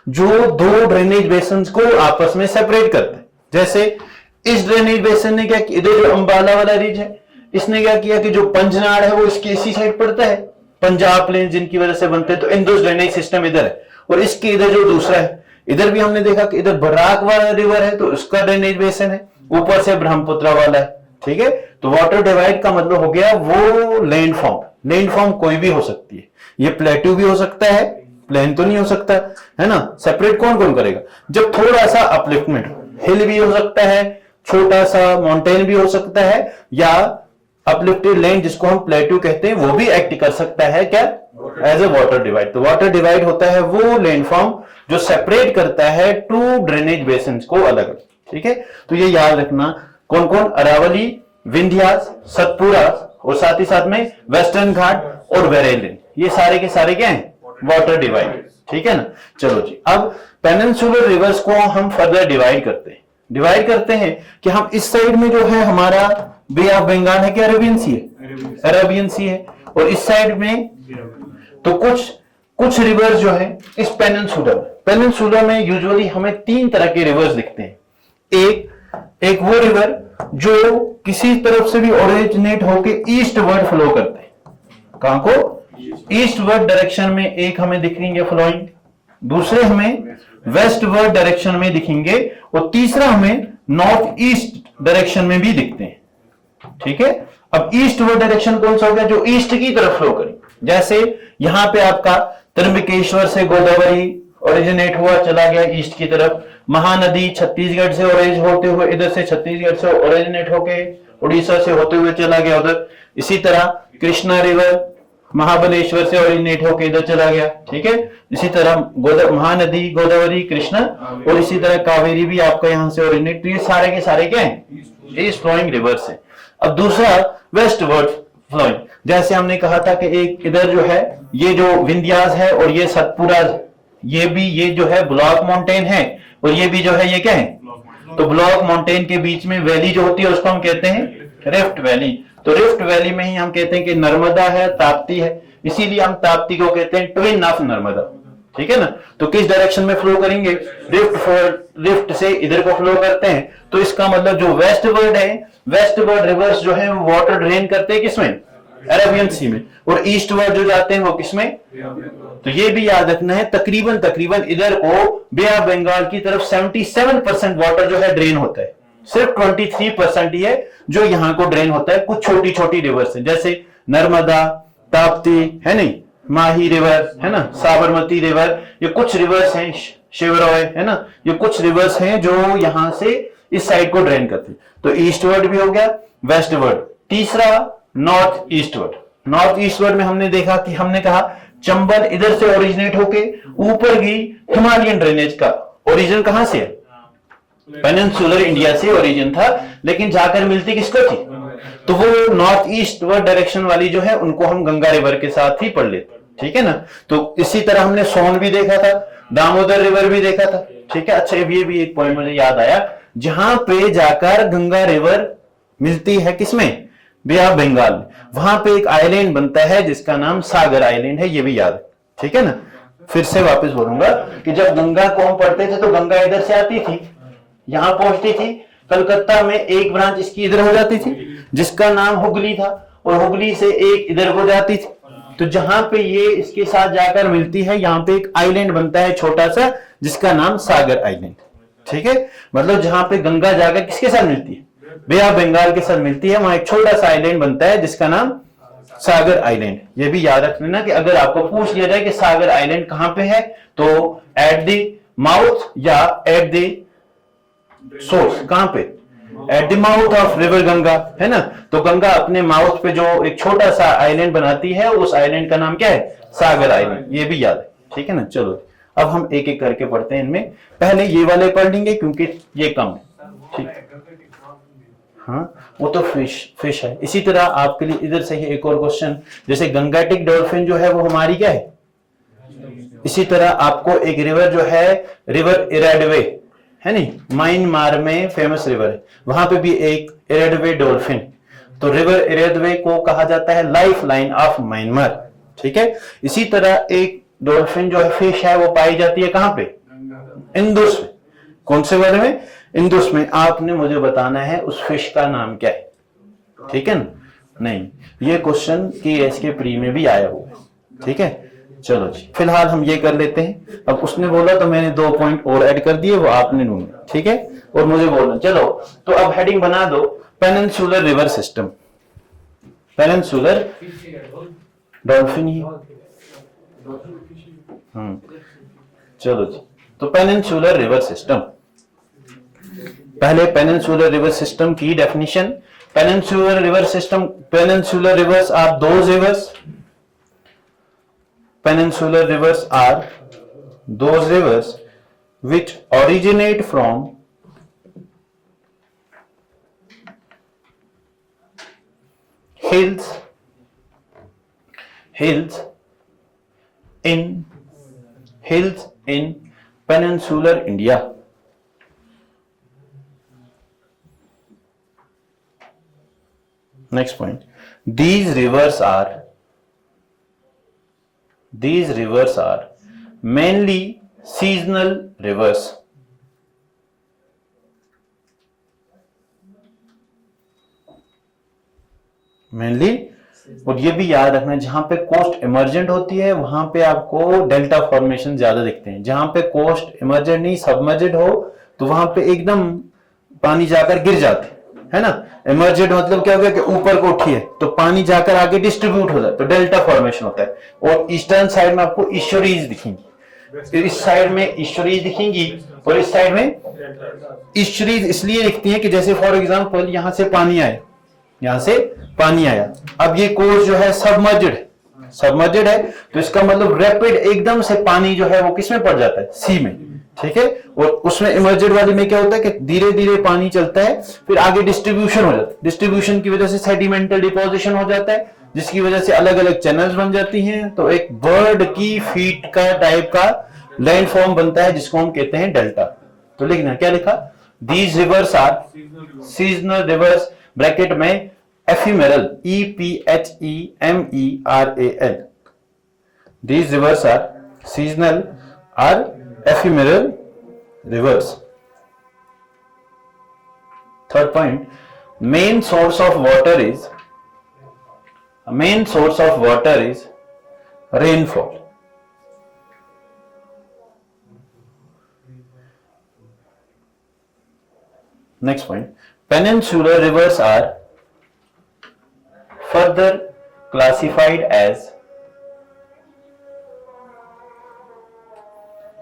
जो दो ड्रेनेज बेसन को आपस में सेपरेट करता है। जैसे इस ड्रेनेज बेसन ने क्या किया, इधर जो अंबाला वाला रीज है, इसने क्या किया कि जो पंजनाड़ है वो इसकी इसी साइड पड़ता है, पंजाब प्लेन जिनकी वजह से बनते हैं, तो इंडस ड्रेनेज सिस्टम इधर है। और इसके इधर जो दूसरा है, इधर भी हमने देखा कि इधर बराक वाला रिवर है तो उसका ड्रेनेज बेसन है, ऊपर से ब्रह्मपुत्र वाला है, ठीक है। तो वाटर डिवाइड का मतलब हो गया वो लैंडफॉर्म। लैंडफॉर्म कोई भी हो सकती है, ये प्लेट्यू भी हो सकता है, प्लेन तो नहीं हो सकता है ना। सेपरेट कौन कौन करेगा? जब थोड़ा सा अपलिफ्टमेंट, हिल भी हो सकता है, छोटा सा माउंटेन भी हो सकता है, या अपलिफ्टेड लैंड जिसको हम प्लेट्यू कहते हैं वो भी एक्ट कर सकता है क्या? As a water divide. तो वाटर डिवाइड होता है वो लैंडफॉर्म जो सेपरेट करता है टू ड्रेनेज बेसिन्स को अलग अलग, ठीक है। तो ये याद रखना, कौन कौन? अरावली, विंध्यास, सतपुरा और साथ ही साथ में वेस्टर्न घाट और वेरेलिन, ये सारे के सारे क्या हैं? वाटर डिवाइड, ठीक है ना। चलो जी, अब पेनिनसुलर रिवर्स को हम फर्दर डिवाइड करते हैं कि हम इस साइड में जो है हमारा बे ऑफ बंगाल है कि अरेबियन सी है? अरेबियन सी है। और इस साइड में तो कुछ रिवर्स जो है इस पेनिनसुला में यूजुअली हमें तीन तरह के रिवर्स दिखते हैं। एक वो रिवर जो किसी तरफ से भी ओरिजिनेट होके ईस्टवर्ड फ्लो करते हैं। कहां को? ईस्टवर्ड डायरेक्शन में एक हमें दिखेंगे फ्लोइंग, दूसरे हमें वेस्टवर्ड डायरेक्शन में दिखेंगे और तीसरा हमें नॉर्थ ईस्ट डायरेक्शन में भी दिखते हैं, ठीक है। अब ईस्टवर्ड डायरेक्शन कौन सा हो गया? जो ईस्ट की तरफ फ्लो करें। जैसे यहां पे आपका त्र्यंबकेश्वर से गोदावरी ओरिजिनेट हुआ, चला गया ईस्ट की तरफ। महानदी छत्तीसगढ़ से ओरिजिनेट होते हुए इधर से छत्तीसगढ़ से ओरिजिनेट होके उड़ीसा से होते हुए चला गया उधर। इसी तरह कृष्णा रिवर महाबलेश्वर से ओरिजिनेट होकर इधर चला गया, ठीक है। इसी तरह महानदी गोदावरी कृष्णा और इसी तरह कावेरी भी आपका यहाँ से ओरिजिनेट, तो ये सारे के सारे क्या है, ईस्ट फ्लोइंग रिवर्स है। अब दूसरा वेस्टवर्ड फ्लोइंग, जैसे हमने कहा था कि एक इधर जो है ये जो विंध्यास है और ये सतपुरा, ये जो है ब्लॉक माउंटेन है और ये भी जो है ये क्या है, तो ब्लॉक माउंटेन के बीच में वैली जो होती है उसको हम कहते हैं रिफ्ट वैली। तो रिफ्ट वैली में ही हम कहते हैं कि नर्मदा है, ताप्ती है, इसीलिए हम ताप्ती को कहते हैं ट्विन ऑफ नर्मदा, ठीक है ना। तो किस डायरेक्शन में फ्लो करेंगे, रिफ्ट से इधर को फ्लो करते हैं, तो इसका मतलब जो वेस्टवर्ड है, वेस्टवर्ड रिवर्स जो है वो वाटर ड्रेन करते हैं किसमें, अरेबियन सी में, और ईस्टवर्ड जो जाते हैं वो किसमें, तो ये भी याद रखना है तकरीबन इधर को बे ऑफ बंगाल की तरफ 77% वाटर जो है ड्रेन होता है, सिर्फ 23% ही है जो यहाँ को ड्रेन होता है। कुछ छोटी छोटी रिवर्स है जैसे नर्मदा, ताप्ती है नहीं, माही रिवर है ना, साबरमती रिवर, ये कुछ रिवर्स हैं, शिवरॉय है ना, ये कुछ रिवर्स हैं जो यहां से इस साइड को ड्रेन करते हैं। तो ईस्टवर्ड भी हो गया, वेस्टवर्ड। तीसरा नॉर्थ ईस्टवर्ड। नॉर्थ ईस्टवर्ड में हमने देखा कि हमने कहा चंबल इधर से ओरिजिनेट होके ऊपर गई, हिमालयन ड्रेनेज का ओरिजिन कहां से है, पेनिनसुलर इंडिया से ओरिजिन था, लेकिन जाकर मिलती किसको थी, तो वो नॉर्थ ईस्टवर्ड डायरेक्शन वाली जो है उनको हम गंगा रिवर के साथ ही पढ़ लेते, ठीक है ना। तो इसी तरह हमने सोन भी देखा था, दामोदर रिवर भी देखा था, ठीक है। अच्छा ये भी एक पॉइंट मुझे याद आया, जहां पे जाकर गंगा रिवर मिलती है किसमें, बे ऑफ बंगाल, वहां पे एक आइलैंड बनता है जिसका नाम सागर आइलैंड है, ये भी याद है, ठीक है ना। फिर से वापस बोलूंगा कि जब गंगा को हम पढ़ते थे तो गंगा इधर से आती थी, यहां पहुंचती थी, कलकत्ता में एक ब्रांच इसकी इधर हो जाती थी जिसका नाम हुगली था, और हुगली से एक इधर हो जाती थी। तो जहां पे ये इसके साथ जाकर मिलती है, यहाँ पे एक आइलैंड बनता है छोटा सा जिसका नाम सागर आइलैंड, ठीक है। मतलब जहां पे गंगा जाकर किसके साथ मिलती है, बे ऑफ बंगाल के साथ मिलती है, वहां एक छोटा सा आइलैंड बनता है जिसका नाम सागर आइलैंड। ये भी याद रख लेना कि अगर आपको पूछ लिया जाए कि सागर आइलैंड कहां पे है, तो एट द माउथ या एट द सोर्स, कहां पे, at the mouth of river Ganga, है ना। तो गंगा अपने माउथ पे जो एक छोटा सा आइलैंड बनाती है, उस आइलैंड का नाम क्या है, सागर आइलैंड, ये भी याद है, ठीक है ना। चलो अब हम एक एक करके पढ़ते हैं, इनमें पहले ये वाले पढ़ लेंगे क्योंकि ये कम है, ठीक। हाँ वो तो फिश है। इसी तरह आपके लिए इधर से ही एक और क्वेश्चन, जैसे गंगाटिक डॉल्फिन जो है वो हमारी क्या है, इसी तरह आपको एक रिवर जो है रिवर इराडवे है नहीं, म्यांमार में फेमस रिवर है, वहां पे भी एक इराडवे डॉल्फिन, तो रिवर इराडवे को कहा जाता है लाइफ लाइन ऑफ म्यांमार, ठीक है। इसी तरह एक डॉल्फिन जो है फिश है वो पाई जाती है कहां पे, इंदुस में। कौन से वाले में, इंदुस में। आपने मुझे बताना है उस फिश का नाम क्या है, ठीक है ना। नहीं, ये क्वेश्चन केएस के प्री में भी आया हुआ है, ठीक है। चलो जी फिलहाल हम ये कर लेते हैं। अब उसने बोला तो मैंने 2 पॉइंट और ऐड कर दिए, वो आपने ढूंढे, ठीक है, और मुझे बोलना। चलो तो अब हेडिंग बना दो, peninsular river system, peninsular dolphin ही, चलो जी। तो पेनिनसुलर रिवर सिस्टम, पहले पेनिनसुलर रिवर सिस्टम की definition. Peninsular river system, peninsular rivers are those rivers, peninsular rivers are those rivers which originate from hills in peninsular India. Next point, these rivers are mainly seasonal rivers. Mainly, और ये भी याद रखना जहां पे कोस्ट इमर्जेंट होती है वहां पे आपको डेल्टा फॉर्मेशन ज्यादा दिखते हैं। जहां पे कोस्ट इमर्जेंट नहीं सबमर्जेंट हो तो वहां पे एकदम पानी जाकर गिर जाते है ना। इमर्जेंट मतलब क्या हो गया कि ऊपर को उठी है तो पानी जाकर आगे डिस्ट्रीब्यूट हो जाए तो डेल्टा फॉर्मेशन होता है। और ईस्टर्न साइड में आपको ईश्वरीज दिखेंगी, इस साइड में ईश्वरीज दिखेंगी और इस साइड में ईश्वरीज इसलिए दिखती है कि जैसे फॉर एग्जांपल यहां से पानी आया, यहां से पानी आया, अब ये कोर्स जो है सबमर्ज्ड है सबमर्जेड है, तो इसका मतलब रैपिड एकदम से पानी जो है वो किसमें पड़ जाता है, सी में, ठीक है। और उसमें इमर्जेड वाले में क्या होता है कि धीरे धीरे पानी चलता है, फिर आगे डिस्ट्रीब्यूशन हो जाता है, डिस्ट्रीब्यूशन की वजह से सेडिमेंटल डिपोजिशन हो जाता है, जिसकी वजह से अलग अलग चैनल्स बन जाती हैं, तो एक बर्ड की फीट का टाइप का लैंड फॉर्म बनता है जिसको हम कहते हैं डेल्टा। तो लिखना क्या लिखा, these rivers are seasonal rivers, bracket में ephemeral, EPHEMERAL, these rivers are seasonal or ephemeral rivers. Third point, main source of water is rainfall. Next point, peninsular rivers are further classified as,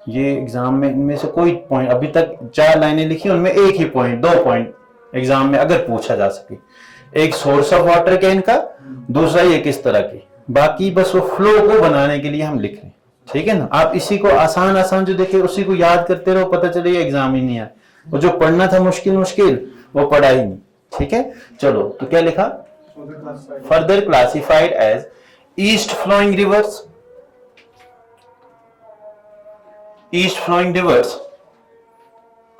ये एग्जाम में इनमें से कोई पॉइंट, अभी तक 4 लाइनें लिखी उनमें एक ही पॉइंट, 2 पॉइंट एग्जाम में अगर पूछा जा सके, एक सोर्स ऑफ वाटर क्या इनका, दूसरा ये किस तरह की, बाकी बस वो फ्लो को बनाने के लिए हम लिख रहे हैं, ठीक है ना। आप इसी को आसान आसान जो देखे उसी को याद करते रहो, पता चले ये एग्जाम ही नहीं आया, वो जो पढ़ना था मुश्किल मुश्किल वो पढ़ा ही नहीं, ठीक है। चलो तो क्या लिखा, further classified as east flowing rivers, east flowing rivers,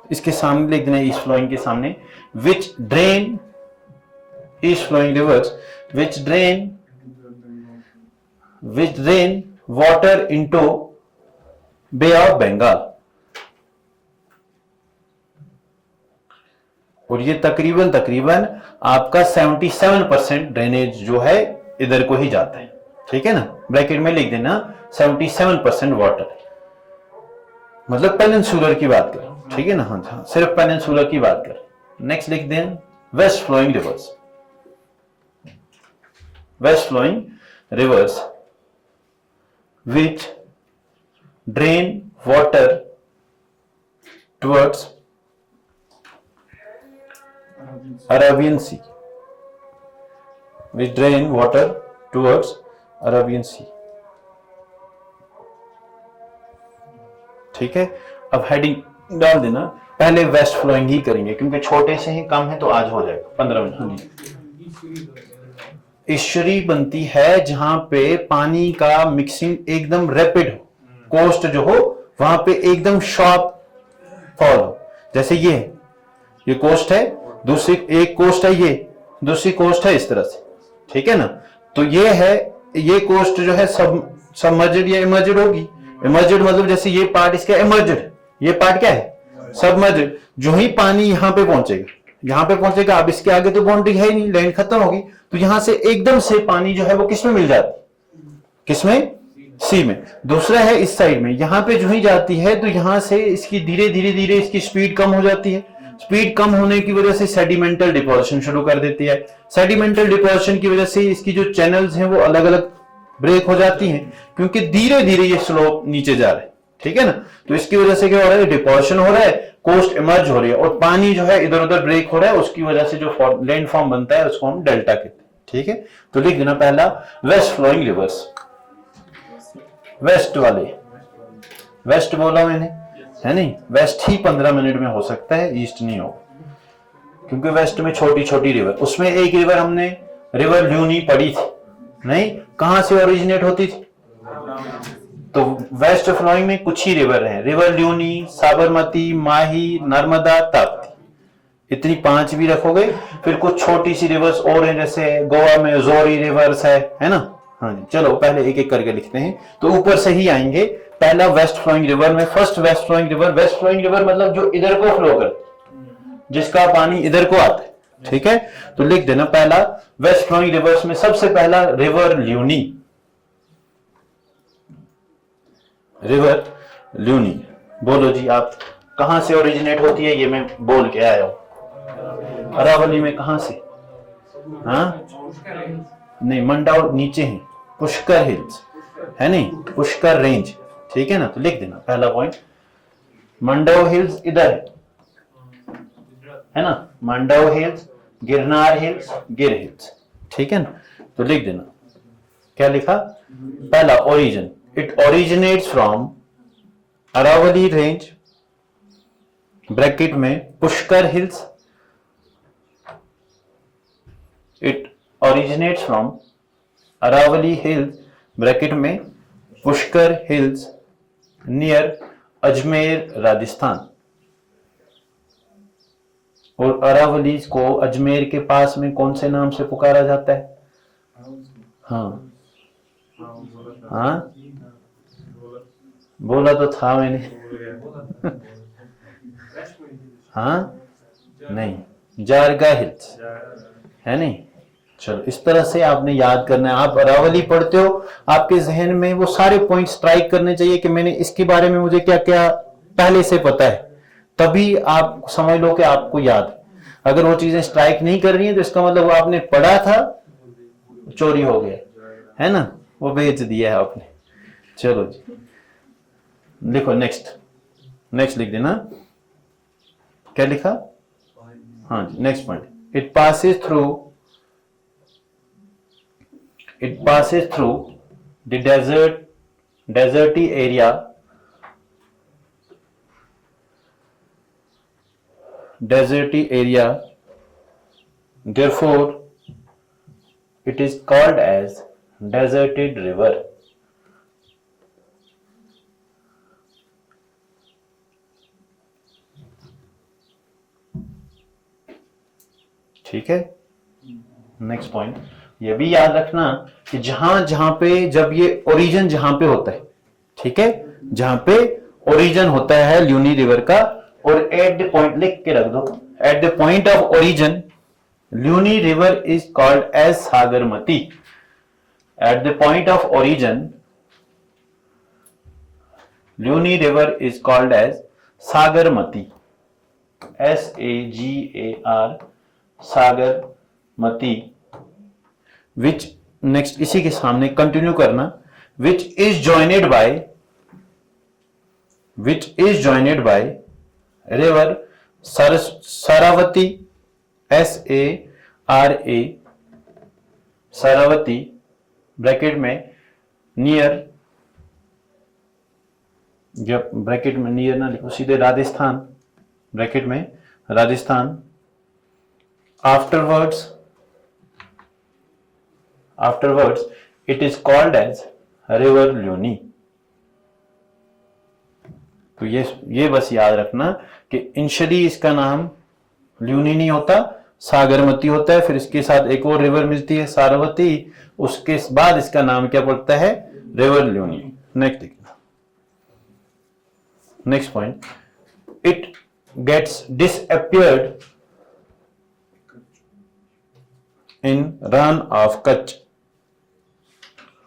इसके सामने लिख देना, ईस्ट फ्लोइंग के सामने, which drain, east flowing rivers which drain water into bay of Bengal. और ये तकरीबन आपका 77% ड्रेनेज जो है इधर को ही जाता है, ठीक है ना, ब्रैकेट में लिख देना 77% वाटर, मतलब पेनिनसुलर की बात कर, ठीक है ना, हाँ सिर्फ पेनिनसुलर की बात कर। नेक्स्ट लिख दें west flowing rivers, west flowing rivers which drain water towards Arabian Sea, which drain water towards Arabian Sea, ठीक है। अब हेडिंग डाल देना, पहले वेस्ट फ्लोइंग ही करेंगे क्योंकि छोटे से ही कम है, तो आज हो जाएगा 15 मिनट। ईस्चुरी बनती है जहां पे पानी का मिक्सिंग एकदम रैपिड हो, कोस्ट जो हो वहां पे एकदम शार्प फॉल हो, जैसे ये कोस्ट है, दूसरी एक कोस्ट है, ये दूसरी कोस्ट है, इस तरह से, ठीक है ना। तो ये कोस्ट जो है सबमर्जेड या इमर्जेड होगी, इमर्जेड मतलब जैसे ये पार्ट इसका इमर्जेड, ये पार्ट क्या है सबमर्जेड। जो ही पानी यहां पे पहुंचेगा, अब इसके आगे तो बाउंड्री है ही नहीं, लैंड खत्म होगी, तो यहां से एकदम से पानी जो है वो किसमें मिल जाती, किसमें, सी में। दूसरा है इस साइड में, यहां पे जो ही जाती है तो यहां से इसकी धीरे धीरे इसकी स्पीड कम हो जाती है, स्पीड कम होने की वजह से सेडिमेंटल डिपोजिशन शुरू कर देती है, सेडिमेंटल डिपोजिशन की वजह से इसकी जो चैनल्स हैं वो अलग अलग ब्रेक हो जाती हैं, क्योंकि धीरे धीरे ये स्लोप नीचे जा रहा है, ठीक है ना। तो इसकी वजह से क्या हो रहा है, डिपोजिशन हो रहा है, कोस्ट इमर्ज हो रही है, और पानी जो है इधर उधर ब्रेक हो रहा है, उसकी वजह से जो लैंड फॉर्म बनता है उसको हम डेल्टा कहते हैं, ठीक है। तो लिख देना पहला वेस्ट फ्लोइंग रिवर्स, वेस्ट वाले, वेस्ट बोला मैंने है नहीं, वेस्ट ही 15 मिनट में हो सकता है, ईस्ट नहीं हो, क्योंकि वेस्ट में छोटी छोटी रिवर, उसमें एक रिवर हमने रिवर ल्यूनी पढ़ी थी, नहीं, कहां से ओरिजिनेट होती थी, तो वेस्ट फ्लोइंग में कुछ ही रिवर है, रिवर ल्यूनी, साबरमती, माही, नर्मदा, ताप्ती, इतनी 5 भी रखोगे। फिर कुछ छोटी सी रिवर्स और हैं, जैसे गोवा में जोरी रिवर्स है ना। हाँ जी, चलो पहले एक एक करके लिखते हैं, तो ऊपर से ही आएंगे। पहला वेस्ट फ्लोइंग रिवर में, फर्स्ट वेस्ट फ्लोइंग रिवर मतलब जो इधर को फ्लो करता, जिसका पानी इधर को आता है, ठीक है। तो लिख देना पहला वेस्ट फ्लोइंग रिवर्स में सबसे पहला रिवर ल्यूनी, रिवर ल्यूनी। बोलो जी आप, कहां से ओरिजिनेट होती है, ये मैं बोल के आया हूं। अरावली में कहां से, हाँ नहीं, मंडाव नीचे है, पुष्कर हिल्स है नहीं, पुष्कर रेंज, ठीक है ना। तो लिख देना पहला पॉइंट, मंडाव हिल्स इधर है ना, Mandav hills, Girnar hills, Gir hills, ठीक है ना। तो लिख देना क्या लिखा? पहला origin, it originates from Aravalli range bracket में Pushkar hills, it originates from Aravalli hills bracket में पुष्कर हिल्स नियर अजमेर राजस्थान। और अरावली को अजमेर के पास में कौन से नाम से पुकारा जाता है? हाँ हाँ, बोला तो था मैंने। हाँ नहीं, जारगा हिल्स है नहीं। चलो, इस तरह से आपने याद करना है। आप अरावली पढ़ते हो, आपके जहन में वो सारे पॉइंट स्ट्राइक करने चाहिए कि मैंने इसके बारे में मुझे क्या क्या पहले से पता है, तभी आप समझ लो कि आपको याद है। अगर वो चीजें स्ट्राइक नहीं कर रही हैं तो इसका मतलब वो आपने पढ़ा था, चोरी हो गया है ना, वो बेच दिया है आपने। चलो जी, लिखो नेक्स्ट, नेक्स्ट लिख देना। क्या लिखा? हाँ जी, next point, it passes through the deserty area, therefore it is called as deserted river। ठीक है, नेक्स्ट पॉइंट ये भी याद रखना कि जहां जहां पे जब ये ओरिजिन जहां पे होता है, ठीक है, जहां पे ओरिजिन होता है ल्यूनी रिवर का, और एट द पॉइंट लिख के रख दो, at the point of origin Luni river is called as Sagarmati. At the point of origin Luni river is called as Sagarmati, SAGAR, Sagarmati, which next इसी के सामने कंटिन्यू करना, which is joined by river Sarawati, SARA, Sarawati bracket में नियर, जब ब्रैकेट में नियर ना लिखो, सीधे राजस्थान ब्रैकेट में Rajasthan. Afterwards it is called as river Luni. तो ये बस याद रखना कि इनिशियली इसका नाम ल्यूनी नहीं होता, सागरमती होता है, फिर इसके साथ एक और रिवर मिलती है सारावती, उसके बाद इसका नाम क्या पड़ता है? रिवर ल्यूनी। नेक्स्ट देखना, next point, it gets disappeared in Rann of Kutch.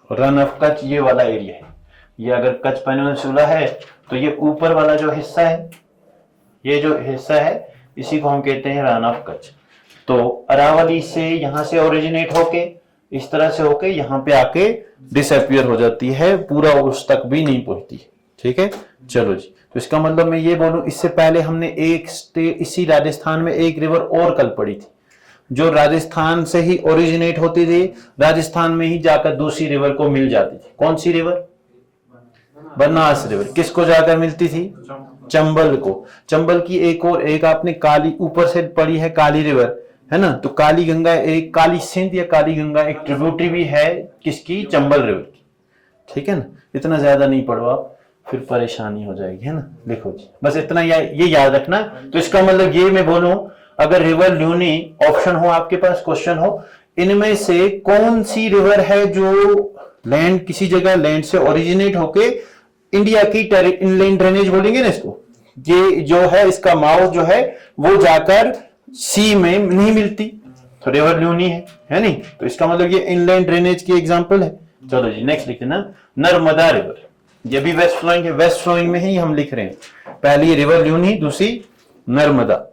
Rann of Kutch ये वाला एरिया है, ये अगर कच्छ पेनिनसुला है तो ये ऊपर वाला जो हिस्सा है, ये जो हिस्सा है इसी को हम कहते हैं रन ऑफ कच्छ। तो अरावली से यहां से ओरिजिनेट होके इस तरह से होके यहां पे आके डिसअपियर हो जाती है, पूरा उस तक भी नहीं पहुंचती। ठीक है, चलो जी, तो इसका मतलब मैं ये बोलूं, इससे पहले हमने एक इसी राजस्थान में एक रिवर और कल पड़ी थी जो राजस्थान से ही ओरिजिनेट होती थी, राजस्थान में ही जाकर दूसरी रिवर को मिल जाती थी। कौन सी रिवर? बनास रिवर। किसको जाकर मिलती थी? चंबल को। चंबल की एक आपने काली ऊपर से पड़ी है काली रिवर, है ना, तो काली गंगा एक, काली सिंध या काली गंगा एक ट्रिब्यूटरी भी है किसकी? चंबल रिवर की। ठीक है ना, इतना ज्यादा नहीं पढ़ो आप, फिर परेशानी हो जाएगी, है ना। लिखो जी, बस इतना ये याद रखना। तो इसका मतलब ये मैं बोलूं, अगर रिवर ल्यूनी ऑप्शन हो आपके पास, क्वेश्चन हो, इनमें से कौन सी रिवर है जो लैंड, किसी जगह लैंड से ओरिजिनेट होके इंडिया की इनलैंड ड्रेनेज बोलेंगे ना इसको, ये जो है इसका माउथ जो है वो जाकर सी में नहीं मिलती, तो रिवर ल्यूनी है नहीं। तो इसका मतलब ये इनलैंड ड्रेनेज की एग्जांपल है। चलो जी, नेक्स्ट लिखते ना, नर्मदा रिवर। ये भी वेस्ट फ्लोइंग है, वेस्ट फ्लोइंग में ही हम लिख रहे हैं। पहली रिवर ल्यूनी, दूसरी नर्मदा।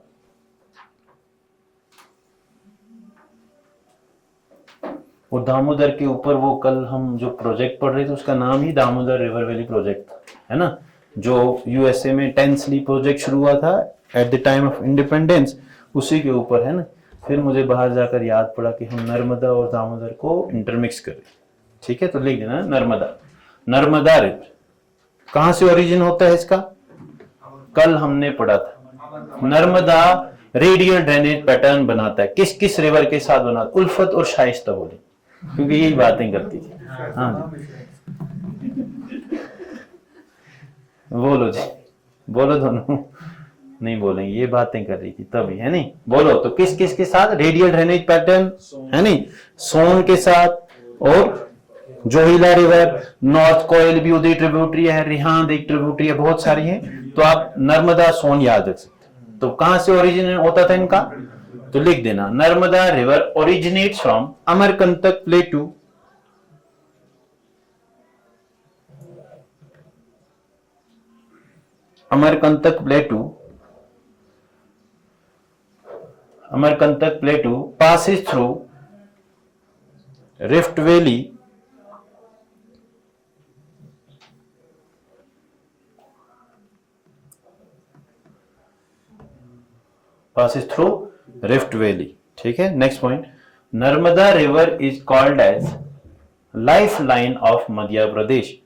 वो दामोदर के ऊपर वो कल हम जो प्रोजेक्ट पढ़ रहे थे उसका नाम ही दामोदर रिवर वैली प्रोजेक्ट था, है ना, जो यूएसए में टेंसली प्रोजेक्ट शुरू हुआ था at the time of independence, उसी के ऊपर, है ना। फिर मुझे बाहर जाकर याद पड़ा कि हम नर्मदा और दामोदर को इंटरमिक्स कर रहे, ठीक है, तो लिख देना नर्मदा। नर्मदा रिवर कहां से ओरिजिन होता है इसका, कल हमने पढ़ा था। नर्मदा रेडियल ड्रेनेज पैटर्न बनाता है, किस किस रिवर के साथ बनाता, उल्फत और शाइस्ता बोली, क्योंकि यही बातें करती थी। हाँ बोलो जी, बोलो दोनों, नहीं बोलेंगे, ये बातें कर रही थी तभी, है नहीं, बोलो। तो किस किस के साथ रेडियल ड्रेनेज पैटर्न, है नहीं, सोन के साथ और जोहिला रिवर, नॉर्थ कोयल भी उधर ट्रिब्यूटरी है, रिहांद एक ट्रिब्यूटरी है, बहुत सारी हैं। तो आप नर्मदा सोन याद रख सकते। तो कहां से ओरिजिन होता था इनका, तो लिख देना Narmada river originates from Amarkantak प्लेटू, Amarkantak प्लेटू, Amarkantak प्लेटू passes through Rift Valley passes through Rift Valley। ठीक है, next point, Narmada river is called as life line of Madhya Pradesh.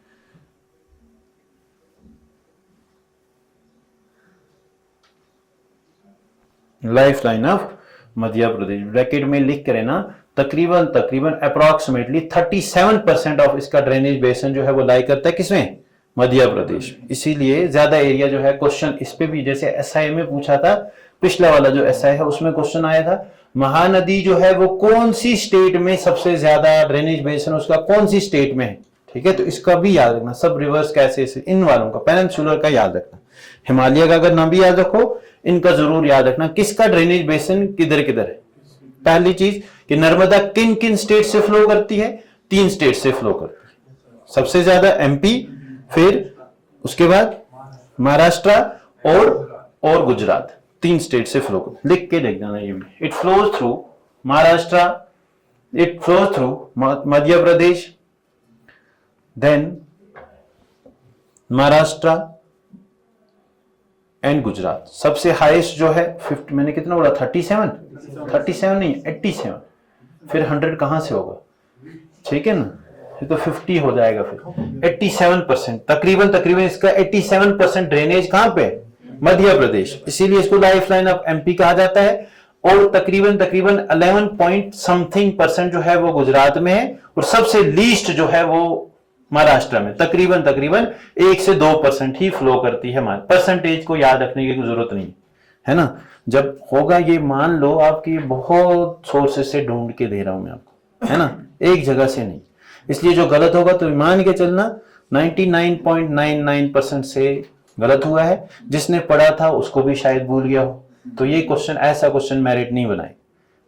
Life line of Madhya Pradesh, bracket में लिख कर ना, तकरीबन तकरीबन अप्रोक्सीमेटली 37% ऑफ इसका ड्रेनेज बेसन जो है वो लाई करता है किसमें, मध्य प्रदेश। इसीलिए ज्यादा एरिया जो है, क्वेश्चन इस पे भी जैसे एसआई में पूछा था, पिछला वाला जो एसआई है उसमें क्वेश्चन आया था, महानदी जो है वो कौन सी स्टेट में सबसे ज्यादा ड्रेनेज बेसन उसका कौन सी स्टेट में है। ठीक है, तो इसका भी याद रखना, सब रिवर्स कैसे से, इन वालों का पेनिनसुलर का याद रखना, हिमालय का अगर ना भी याद रखो, इनका जरूर याद रखना, किसका ड्रेनेज बेसन किधर किधर है। पहली चीज कि नर्मदा किन किन स्टेट से फ्लो करती है, 3 स्टेट से फ्लो करती है, सबसे ज्यादा एमपी, फिर उसके बाद महाराष्ट्र और गुजरात, 3 स्टेट से फ्लो कर, लिख के देख देना ये भी। It flows through Maharashtra, it flows through Madhya Pradesh, then Maharashtra and Gujarat. सबसे हाईएस्ट जो है 50, मैंने कितना बोला, 37 नहीं 87, फिर 100 कहां से होगा, ठीक है ना, ये तो 50 हो जाएगा, फिर 87%, तकरीबन इसका 87% ड्रेनेज कहां पे, मध्य प्रदेश, इसीलिए इसको लाइफ लाइन ऑफ एमपी कहा जाता है। और तकरीबन 11 पॉइंट समथिंग % जो है वो गुजरात में है, और सबसे लीस्ट जो है वो महाराष्ट्र में, तकरीबन 1 से 2% ही फ्लो करती है। परसेंटेज को याद रखने की जरूरत नहीं है ना, जब होगा ये मान लो आपकी बहुत सोर्सेस से ढूंढ के दे रहा हूं मैं आपको, है ना, एक जगह से नहीं। इसलिए जो गलत होगा तो मान के चलना 99.99% से गलत हुआ है, जिसने पढ़ा था उसको भी शायद भूल गया हो। तो ये क्वेश्चन, ऐसा क्वेश्चन मेरिट नहीं बनाए,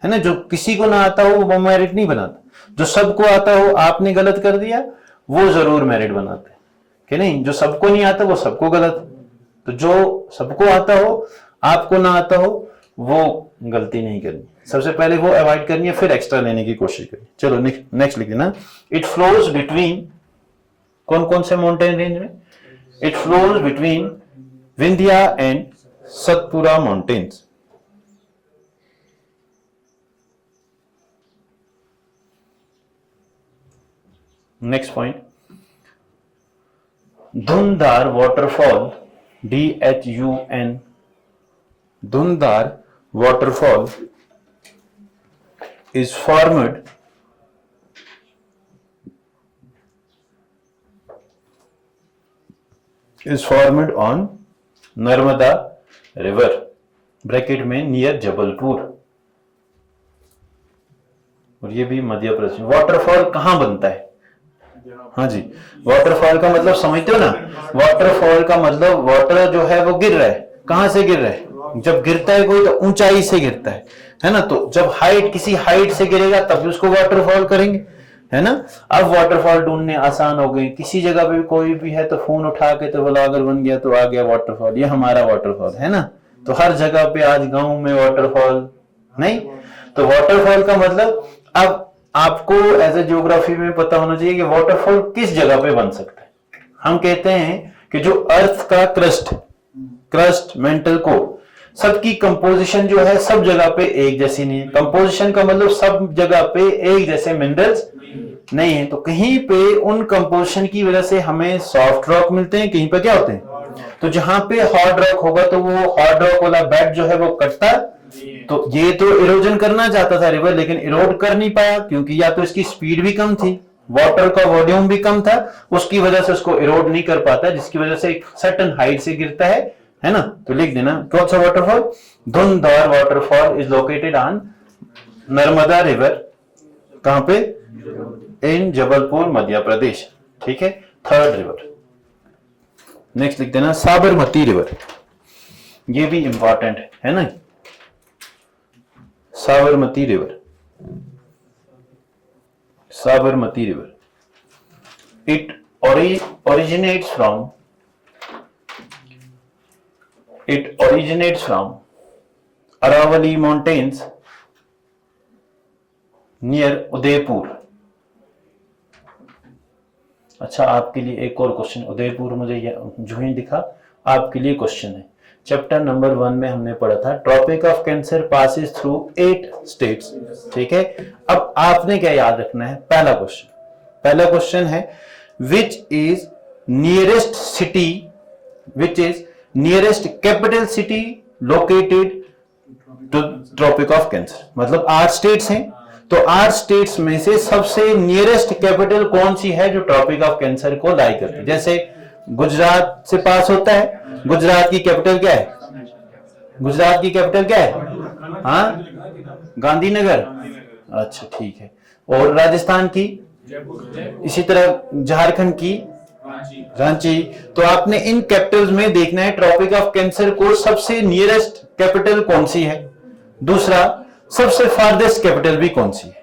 है ना, जो किसी को ना आता हो वो मेरिट नहीं बनाता, जो सबको आता हो आपने गलत कर दिया वो जरूर मेरिट बनाते हैं, कि नहीं, जो सबको नहीं आता वो सबको गलत। तो जो सबको आता हो आपको ना आता हो वो गलती नहीं करनी, सबसे पहले वो अवॉइड करनी है, फिर एक्स्ट्रा लेने की कोशिश करनी। चलो नेक्स्ट लिख देना, इट फ्लोज बिटवीन, कौन कौन से माउंटेन रेंज में, it flows between Vindhya and Satpura mountains. Next point, Dhundhar waterfall, DHUN, Dhundhar waterfall is formed on Narmada river, bracket में नियर जबलपुर, और ये भी मध्य प्रदेश। वाटरफॉल कहां बनता है, हाँ जी, वाटरफॉल का मतलब समझते हो ना, वाटरफॉल का मतलब वाटर जो है वो गिर रहा है, कहां से गिर रहा है, जब गिरता है कोई तो ऊंचाई से गिरता है ना, तो जब किसी हाइट से गिरेगा तब उसको वाटरफॉल करेंगे, है ना। अब वाटरफॉल ढूंढने आसान हो गए, किसी जगह पे कोई भी है तो फोन उठा के तो ब्लॉगर बन गया तो आ गया वाटरफॉल, ये हमारा वाटरफॉल है ना। तो हर जगह पे आज गांव में वाटरफॉल नहीं, तो वाटरफॉल का मतलब अब आपको एज ए ज्योग्राफी में पता होना चाहिए कि वाटरफॉल किस जगह पे बन सकता है। हम कहते हैं कि जो अर्थ का क्रस्ट मेंटल कोर, सबकी कंपोजिशन जो है सब जगह पे एक जैसी नहीं है। कंपोजिशन का मतलब सब जगह पे एक जैसे मिनरल्स नहीं है। तो कहीं पे उन कंपोजिशन की वजह से हमें सॉफ्ट रॉक मिलते हैं, कहीं पे क्या होते हैं। तो जहां पे हार्ड रॉक होगा तो वो हार्ड रॉक वाला बेड जो है वो कटता, तो ये तो इरोजन करना चाहता था रिवर, लेकिन इरोड कर नहीं पाया क्योंकि या तो इसकी स्पीड भी कम थी, वाटर का वॉल्यूम भी कम था, उसकी वजह से उसको इरोड नहीं कर पाता, जिसकी वजह से एक सर्टेन हाइट से गिरता है ना। तो लिख देना कौन सा waterfall, Dhundhar waterfall is located on Narmada river, कहां पे, इन जबलपुर मध्य प्रदेश। ठीक है, थर्ड रिवर। नेक्स्ट लिख देना साबरमती रिवर, ये भी इंपॉर्टेंट है ना। Sabarmati river, Sabarmati river, it originates from Aravalli mountains near Udaipur. अच्छा, आपके लिए एक और क्वेश्चन, उदयपुर मुझे जो ही दिखा, आपके लिए क्वेश्चन है। चैप्टर नंबर 1 में हमने पढ़ा था tropic of cancer passes through 8 states. ठीक है, अब आपने क्या याद रखना है, पहला क्वेश्चन है which is nearest capital city located to tropic of cancer. मतलब 8 स्टेट्स हैं, तो 8 स्टेट्स में से सबसे नियरेस्ट कैपिटल कौन सी है जो ट्रॉपिक ऑफ कैंसर को लाई करती है। जैसे गुजरात से पास होता है, गुजरात की कैपिटल क्या है, गुजरात की कैपिटल क्या है, हाँ, गांधीनगर। अच्छा ठीक है, और राजस्थान की, इसी तरह झारखंड की रांची। तो आपने इन कैपिटल्स में देखना है ट्रॉपिक ऑफ कैंसर को सबसे नियरेस्ट कैपिटल कौन सी है, दूसरा सबसे फारदेस्ट कैपिटल भी कौन सी है।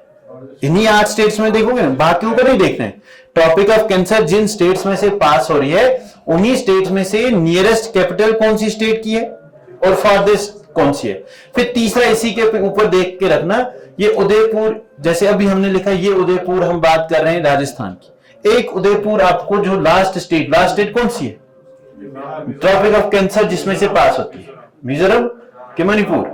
इन्हीं 8 स्टेट्स में देखोगे ना, बाकियों को नहीं देखना है। ट्रॉपिक ऑफ कैंसर जिन स्टेट्स में से पास हो रही है उन्हीं स्टेट्स में से नियरेस्ट कैपिटल कौन सी स्टेट की है और फारदेस्ट कौन सी है। फिर तीसरा इसी के ऊपर देख के रखना, ये उदयपुर, जैसे अभी हमने लिखा ये उदयपुर, हम बात कर रहे हैं राजस्थान की। एक उदयपुर आपको जो लास्ट स्टेट कौन सी है ट्रॉपिक ऑफ कैंसर जिसमें से पास होती है, मिजोरम के मणिपुर,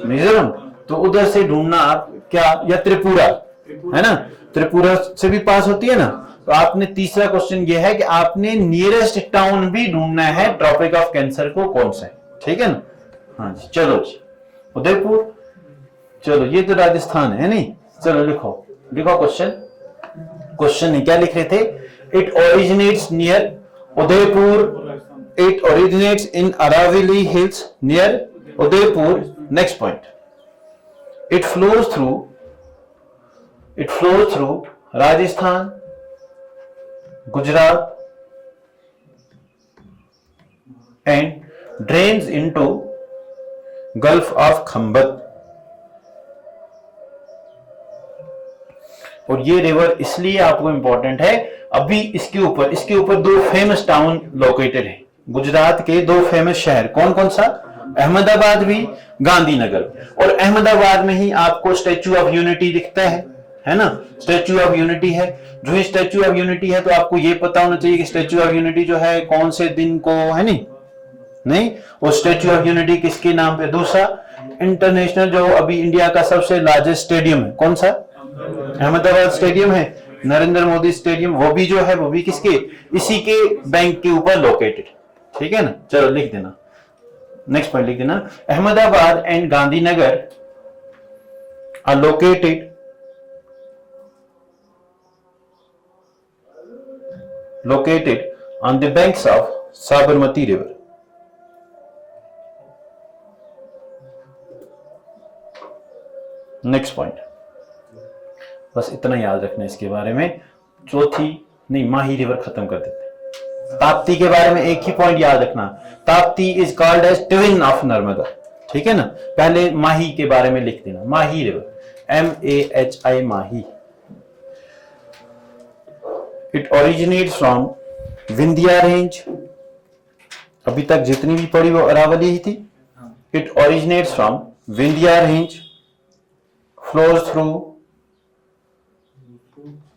मिजोरम, तो उधर से ढूंढना आप क्या, या त्रिपुरा है ना, त्रिपुरा से भी पास होती है ना। तो आपने तीसरा क्वेश्चन ये है कि आपने नियरेस्ट टाउन भी ढूंढना है ट्रॉपिक ऑफ कैंसर को कौन सा है। ठीक है ना, हाँ जी, चलो जी, उदयपुर, चलो ये तो राजस्थान है नहीं। चलो लिखो क्वेश्चन ने क्या लिख रहे थे, it originates near Udaipur, it originates in Aravalli hills near Udaipur. Next point, it flows through Rajasthan, Gujarat and drains into Gulf of Khambhat. और ये रिवर इसलिए आपको इंपॉर्टेंट है, अभी इसके ऊपर 2 फेमस टाउन लोकेटेड है, गुजरात के 2 फेमस शहर, कौन कौन सा, अहमदाबाद भी, गांधीनगर। और अहमदाबाद में ही आपको स्टैच्यू ऑफ यूनिटी दिखता है ना, स्टैच्यू ऑफ यूनिटी है। जो ये स्टैच्यू ऑफ यूनिटी है, तो आपको ये पता होना चाहिए कि स्टैच्यू ऑफ यूनिटी जो है कौन से दिन को है, नहीं, और स्टैच्यू ऑफ यूनिटी किसके नाम पे। दूसरा, इंटरनेशनल जो अभी इंडिया का सबसे लार्जेस्ट स्टेडियम है, कौन सा, अहमदाबाद स्टेडियम है, नरेंद्र मोदी स्टेडियम, वो भी जो है वो भी किसके, इसी के बैंक के ऊपर लोकेटेड। ठीक है ना, चलो लिख देना, नेक्स्ट पॉइंट लिख देना, Ahmedabad and Gandhinagar are located on the banks of Sabarmati river. Next point, बस इतना याद रखना इसके बारे में। चौथी नहीं, माही रिवर खत्म कर देते। ताप्ती के बारे में एक ही पॉइंट याद रखना, Tapti is called as twin of Narmada. ठीक है ना, पहले माही के बारे में लिख देना, Mahi river, MAHI, Mahi. It originates from Vindhya range, अभी तक जितनी भी पढ़ी वो अरावली ही थी। It originates from Vindhya range, flows through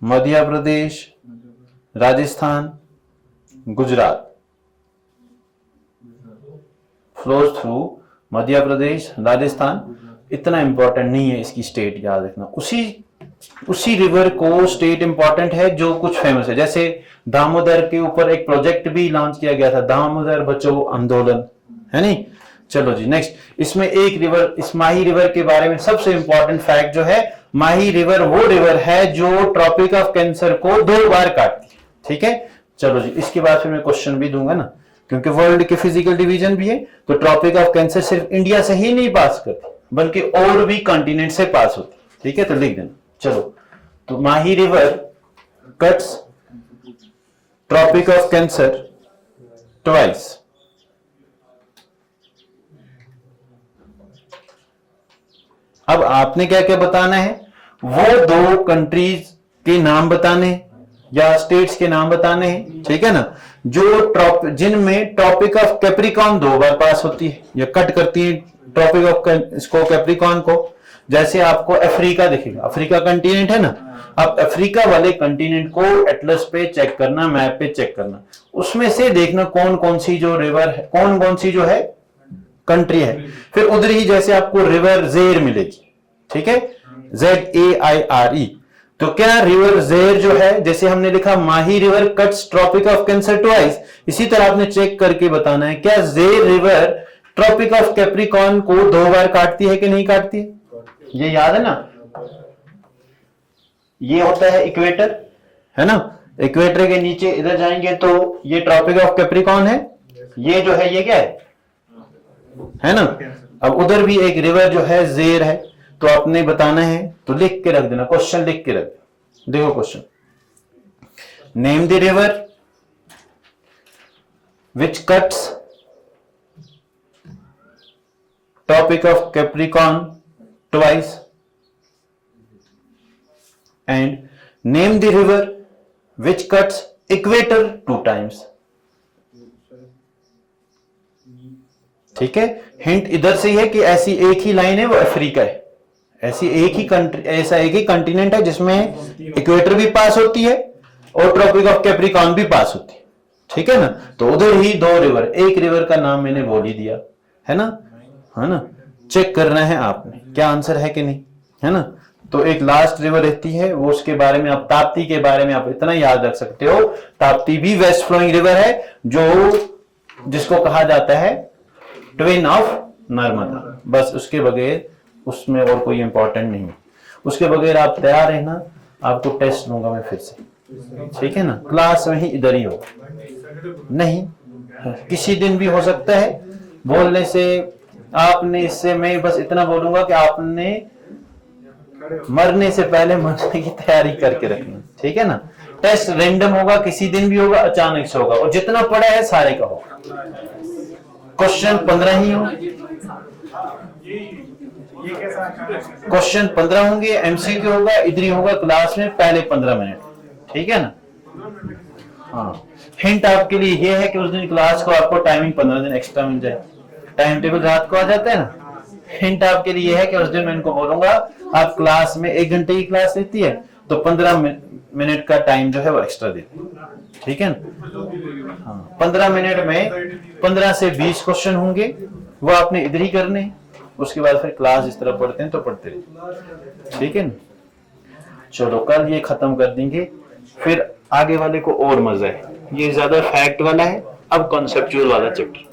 Madhya Pradesh, Rajasthan, Gujarat, flows through Madhya Pradesh, Rajasthan. इतना इंपॉर्टेंट नहीं है इसकी स्टेट याद रखना, उसी उसी रिवर को स्टेट इंपॉर्टेंट है जो कुछ फेमस है। जैसे दामोदर के ऊपर एक प्रोजेक्ट भी लॉन्च किया गया था, दामोदर बचाओ आंदोलन, है नहीं। चलो जी नेक्स्ट, इसमें एक रिवर, इस माही रिवर के बारे में सबसे इंपॉर्टेंट फैक्ट जो है, माही रिवर वो रिवर है जो ट्रॉपिक ऑफ कैंसर को 2 बार काटती है। ठीक है, चलो जी, इसके बाद फिर मैं क्वेश्चन भी दूंगा ना, क्योंकि वर्ल्ड के फिजिकल डिवीजन भी है, तो ट्रॉपिक ऑफ कैंसर सिर्फ इंडिया से ही नहीं पास करती बल्कि और भी कॉन्टिनेंट से पास होती। ठीक है, तो लिख देना। चलो, तो Mahi river cuts tropic of cancer twice. अब आपने क्या क्या बताना है, वो 2 कंट्रीज के नाम बताने या स्टेट्स के नाम बताने हैं। ठीक है ना, जो जिनमें ट्रॉपिक ऑफ कैप्रिकॉर्न 2 बार पास होती है या कट करती है ट्रॉपिक ऑफ इसको कैप्रिकॉर्न को। जैसे आपको अफ्रीका दिखेगा, अफ्रीका कंटिनेंट है ना, आप अफ्रीका वाले कंटिनेंट को एटलस पे चेक करना, मैप पे चेक करना, उसमें से देखना कौन कौन सी जो रिवर है, कौन कौन सी जो है कंट्री है। फिर उधर ही जैसे आपको रिवर ज़ेर मिलेगी, ठीक है, ZAIRE, तो क्या रिवर ज़ेर जो है, जैसे हमने लिखा Mahi river cuts tropic of cancer twice, इसी तरह आपने चेक करके बताना है क्या ज़ेर रिवर ट्रॉपिक ऑफ कैप्रिकॉर्न को 2 बार काटती है कि नहीं काटती है। ये याद है ना, ये होता है इक्वेटर, है ना, इक्वेटर के नीचे इधर जाएंगे तो ये ट्रॉपिक ऑफ कैप्रिकॉर्न है, ये जो है ये क्या है ना। अब उधर भी एक रिवर जो है ज़ेर है, तो आपने बताना है, तो लिख के रख देना, क्वेश्चन लिख के रख देना। देखो question, name the river which cuts tropic of capricorn twice and name the river which cuts equator 2 times. ठीक है, हिंट इधर से ही है कि ऐसी एक ही लाइन है वो अफ्रीका है, ऐसी एक ही कंट्री, ऐसा एक ही कंटिनेंट है जिसमें इक्वेटर भी पास होती है और ट्रॉपिक ऑफ कैप्रिकॉर्न भी पास होती है। ठीक है ना, तो उधर ही 2 रिवर, एक रिवर का नाम मैंने बोल ही दिया है ना, है ना। चेक करना है आपने क्या आंसर है कि नहीं, है ना। तो एक लास्ट रिवर रहती है, वो उसके बारे में आप, ताप्ती के बारे में आप इतना याद रख सकते हो, ताप्ती भी वेस्ट फ्लोइंग रिवर है, जो जिसको कहा जाता है ट्विन ऑफ नर्मदा। बस उसके बगैर उसमें और कोई इंपॉर्टेंट नहीं है, उसके बगैर आप तैयार रहना, आपको टेस्ट लूंगा मैं फिर से, ठीक है ना, क्लास में ही इधर ही होगा, नहीं किसी दिन भी हो सकता है। बोलने से आपने, इससे मैं बस इतना बोलूंगा कि आपने मरने से पहले मरने की तैयारी करके रखना, ठीक है ना। टेस्ट रैंडम होगा, किसी दिन भी होगा, अचानक से होगा, और जितना पढ़ा है सारे का होगा। क्वेश्चन 15 ही हो, क्वेश्चन 15 होंगे, एमसीक्यू होगा, इधर ही होगा क्लास में पहले 15 मिनट, ठीक है ना। हाँ, हिंट आपके लिए ये है कि उस दिन क्लास को आपको टाइमिंग 15 दिन एक्स्ट्रा मिल जाए, टाइम टेबल रात को आ जाता है ना। हिंट आपके लिए है कि उस दिन मैं इनको बोलूंगा आप क्लास में 1 घंटे की क्लास लेती है तो 15 मिनट का टाइम जो है वो एक्स्ट्रा देती है, ठीक है ना। हाँ, 15 मिनट में 15 से 20 क्वेश्चन होंगे, वो आपने इधर ही करने, उसके बाद फिर क्लास इस तरह पढ़ते हैं तो पढ़ते रहिए, ठीक है ना। चलो कल ये खत्म कर देंगे, फिर आगे वाले को और मजा है, ये ज्यादा फैक्ट वाला है, अब कॉन्सेप्चुअल वाला चैप्टर।